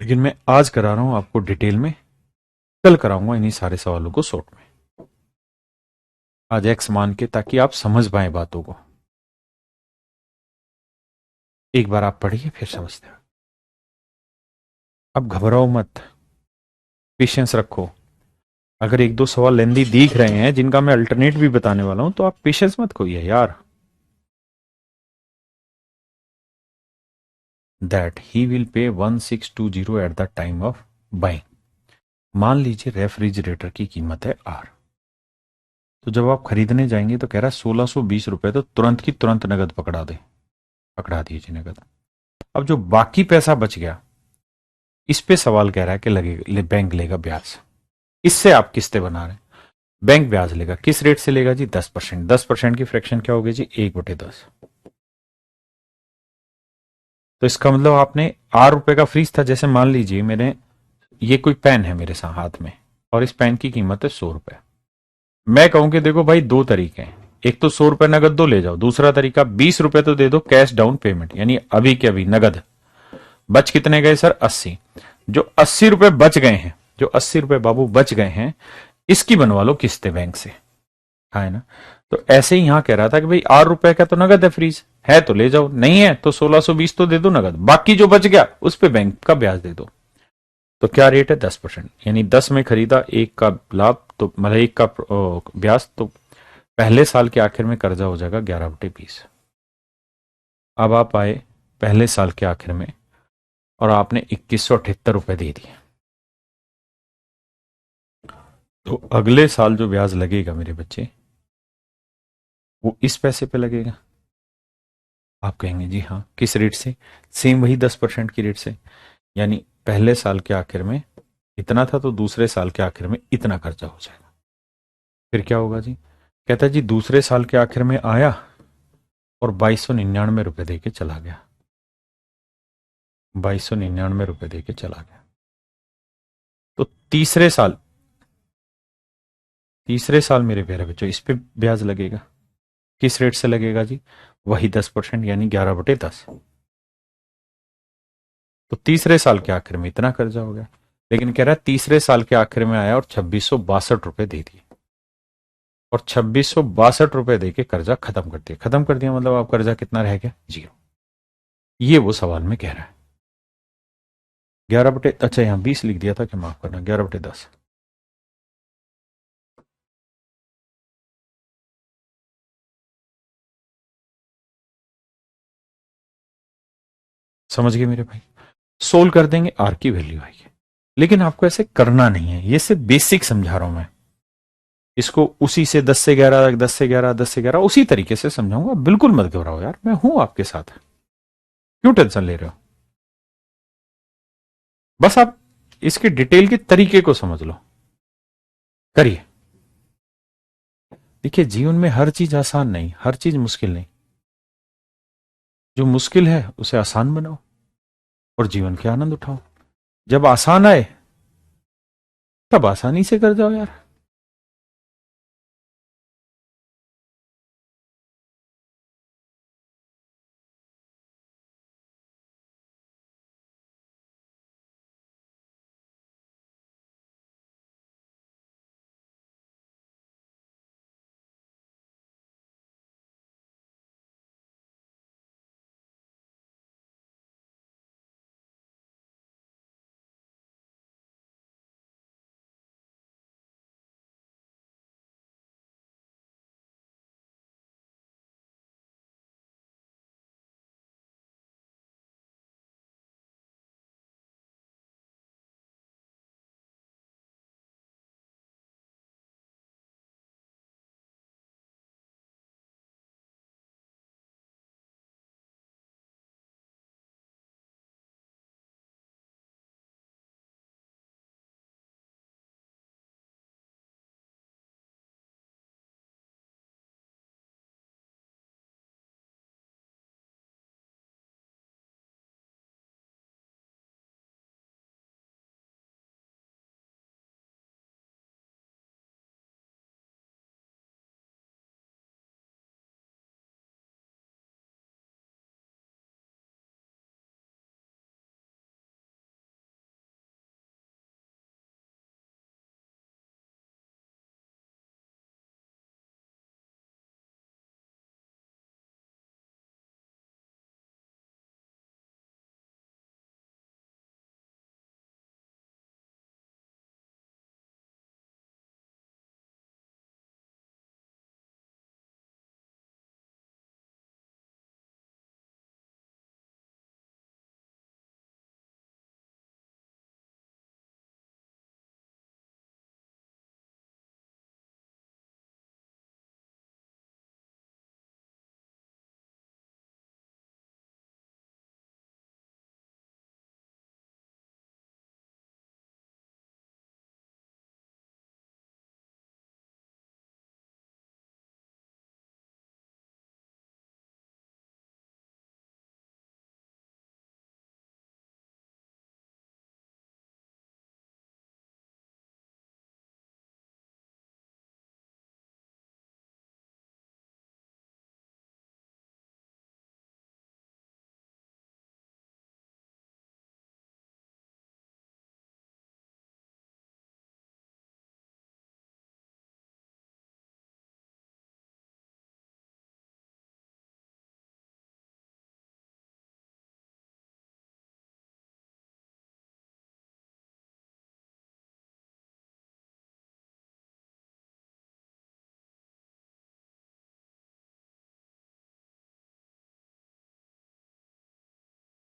लेकिन मैं आज करा रहा हूं आपको डिटेल में, कल कराऊंगा इन्हीं सारे सवालों को शॉर्ट में। आज एक्स मान के, ताकि आप समझ पाए बातों को। एक बार आप पढ़िए फिर समझते हो। अब घबराओ मत, पेशेंस रखो। अगर एक दो सवाल लेंदी दिख रहे हैं जिनका मैं अल्टरनेट भी बताने वाला हूं तो आप पेशेंस मत खोइए यार। That he will pay 1620 at the time of buying. मान लीजिए रेफ्रिजरेटर की कीमत है R, तो जब आप खरीदने जाएंगे तो कह रहा है 1620 रुपए, तो तुरंत की तुरंत नगद पकड़ा दीजिए नगद। अब जो बाकी पैसा बच गया इस पे सवाल कह रहा है कि बैंक लेगा ब्याज, इससे आप किस्तें बना रहे हैं। बैंक ब्याज लेगा, किस रेट से लेगा जी? 10%। 10% की फ्रैक्शन क्या होगी जी? 1/10। तो इसका मतलब आपने ₹8 का फ्रीज था, जैसे मान लीजिए मेरे ये कोई पेन है मेरे साथ हाथ में, और इस पेन की कीमत है ₹100। मैं कहूं कि देखो भाई, दो तरीके हैं, एक तो ₹100 नगद दो ले जाओ, दूसरा तरीका ₹20 तो दे दो कैश डाउन पेमेंट, यानी अभी के अभी नगद। बच कितने गए सर? 80। जो ₹80 बच गए हैं, जो ₹80 बाबू बच गए हैं, इसकी बनवा लो किस्तें बैंक से। हाँ है ना? तो ऐसे ही यहां कह रहा था कि भाई ₹8 का तो नगद है फ्रीज, है तो ले जाओ, नहीं है तो 1620 तो दे दो नगद, बाकी जो बच गया उस पे बैंक का ब्याज दे दो। तो क्या रेट है? 10%, यानी 10 में खरीदा, एक का लाभ, तो मतलब एक का ब्याज, तो पहले साल के आखिर में कर्जा हो जाएगा 11/20। अब आप आए पहले साल के आखिर में और आपने ₹2178 दे दिए, तो अगले साल जो ब्याज लगेगा मेरे बच्चे, वो इस पैसे पे लगेगा। आप कहेंगे जी हाँ, किस रेट से? सेम वही 10% की रेट से, यानी पहले साल के आखिर में इतना था, तो दूसरे साल के आखिर में इतना कर्जा हो जाएगा। फिर क्या होगा जी? कहता है जी दूसरे साल के आखिर में आया और ₹2299 दे के चला गया, ₹2299 दे के चला गया। तो तीसरे साल मेरे प्यारे बच्चों इस पे ब्याज लगेगा। किस रेट से लगेगा जी? वही 10%, यानी 11/10। तो तीसरे साल के आखिर में इतना कर्जा हो गया, लेकिन कह रहा है तीसरे साल के आखिर में आया और ₹2662 दे दिए, और ₹2662 दे के कर्जा खत्म कर दिया। खत्म कर दिया मतलब आप कर्जा कितना रह गया? 0। ये वो सवाल में कह रहा है। 11 अच्छा यहाँ 20 लिख दिया था कि, माफ करना, 11/10। समझ गए मेरे भाई? सोल्व कर देंगे, आर की वैल्यू आएगी, लेकिन आपको ऐसे करना नहीं है, ये सिर्फ बेसिक समझा रहा हूं मैं। इसको उसी से 10 से 11, 10 से 11, 10 से 11 उसी तरीके से समझाऊंगा, बिल्कुल मत घबराओ यार, मैं हूं आपके साथ। क्यों टेंशन ले रहे हो? बस आप इसके डिटेल के तरीके को समझ लो, करिए। देखिए, जीवन में हर चीज आसान नहीं, हर चीज मुश्किल नहीं। जो मुश्किल है उसे आसान बनाओ और जीवन के आनंद उठाओ। जब आसान आए तब आसानी से कर जाओ यार।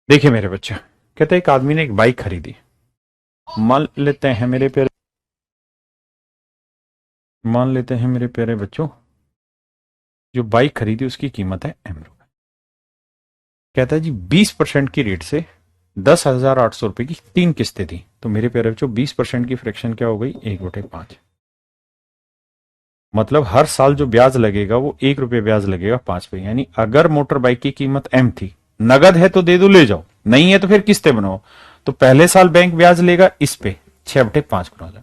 देखिए मेरे बच्चे, कहते हैं एक आदमी ने एक बाइक खरीदी। मान लेते हैं मेरे प्यारे बच्चों, जो बाइक खरीदी उसकी कीमत है M रुपए। कहता है जी 20% की रेट से 10,800 रुपए की 3 किस्तें थी। तो मेरे प्यारे बच्चों 20% की फ्रैक्शन क्या हो गई, 1/5। मतलब हर साल जो ब्याज लगेगा वो 1 रुपये ब्याज लगेगा 5 पे। यानी अगर मोटर बाइक की कीमत M थी, नगद है तो दे दो ले जाओ, नहीं है तो फिर किस्तें बनाओ। तो पहले साल बैंक ब्याज लेगा इस पे 6/5 गुना जा,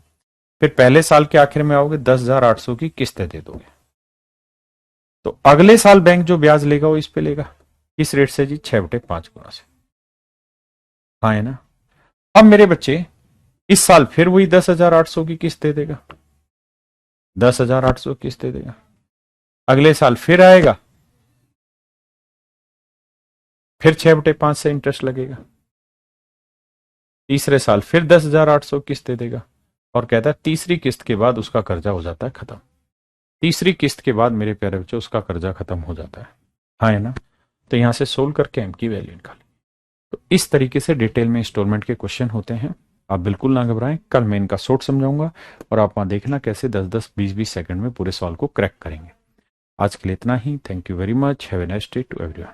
फिर पहले साल के आखिर में आओगे 10,800 की किस्तें दे दोगे। तो अगले साल बैंक जो ब्याज लेगा वो इस पे लेगा, किस रेट से जी, 6/5 गुना से। हाँ है ना। अब मेरे बच्चे इस साल फिर वही 10,800 की किस्त दे देगा, 10,800 किस्त दे देगा। अगले साल फिर आएगा, फिर 6/5 से इंटरेस्ट लगेगा। तीसरे साल फिर 10,800 किस्त दे देगा और कहता है तीसरी किस्त के बाद उसका कर्जा हो जाता है खत्म। तीसरी किस्त के बाद मेरे प्यारे बच्चों उसका कर्जा खत्म हो जाता है। हाँ है ना। तो यहां से सोल्व करके M की वैल्यू निकालें। तो इस तरीके से डिटेल में इंस्टॉलमेंट के क्वेश्चन होते हैं। आप बिल्कुल ना घबराएं, कल मैं इनका शॉर्ट समझाऊंगा और आप वहां देखना कैसे 10-10, 20-20 सेकंड में पूरे सॉल्व को क्रैक करेंगे। आज के लिए इतना ही। Thank you very much. Have a nice day to everyone.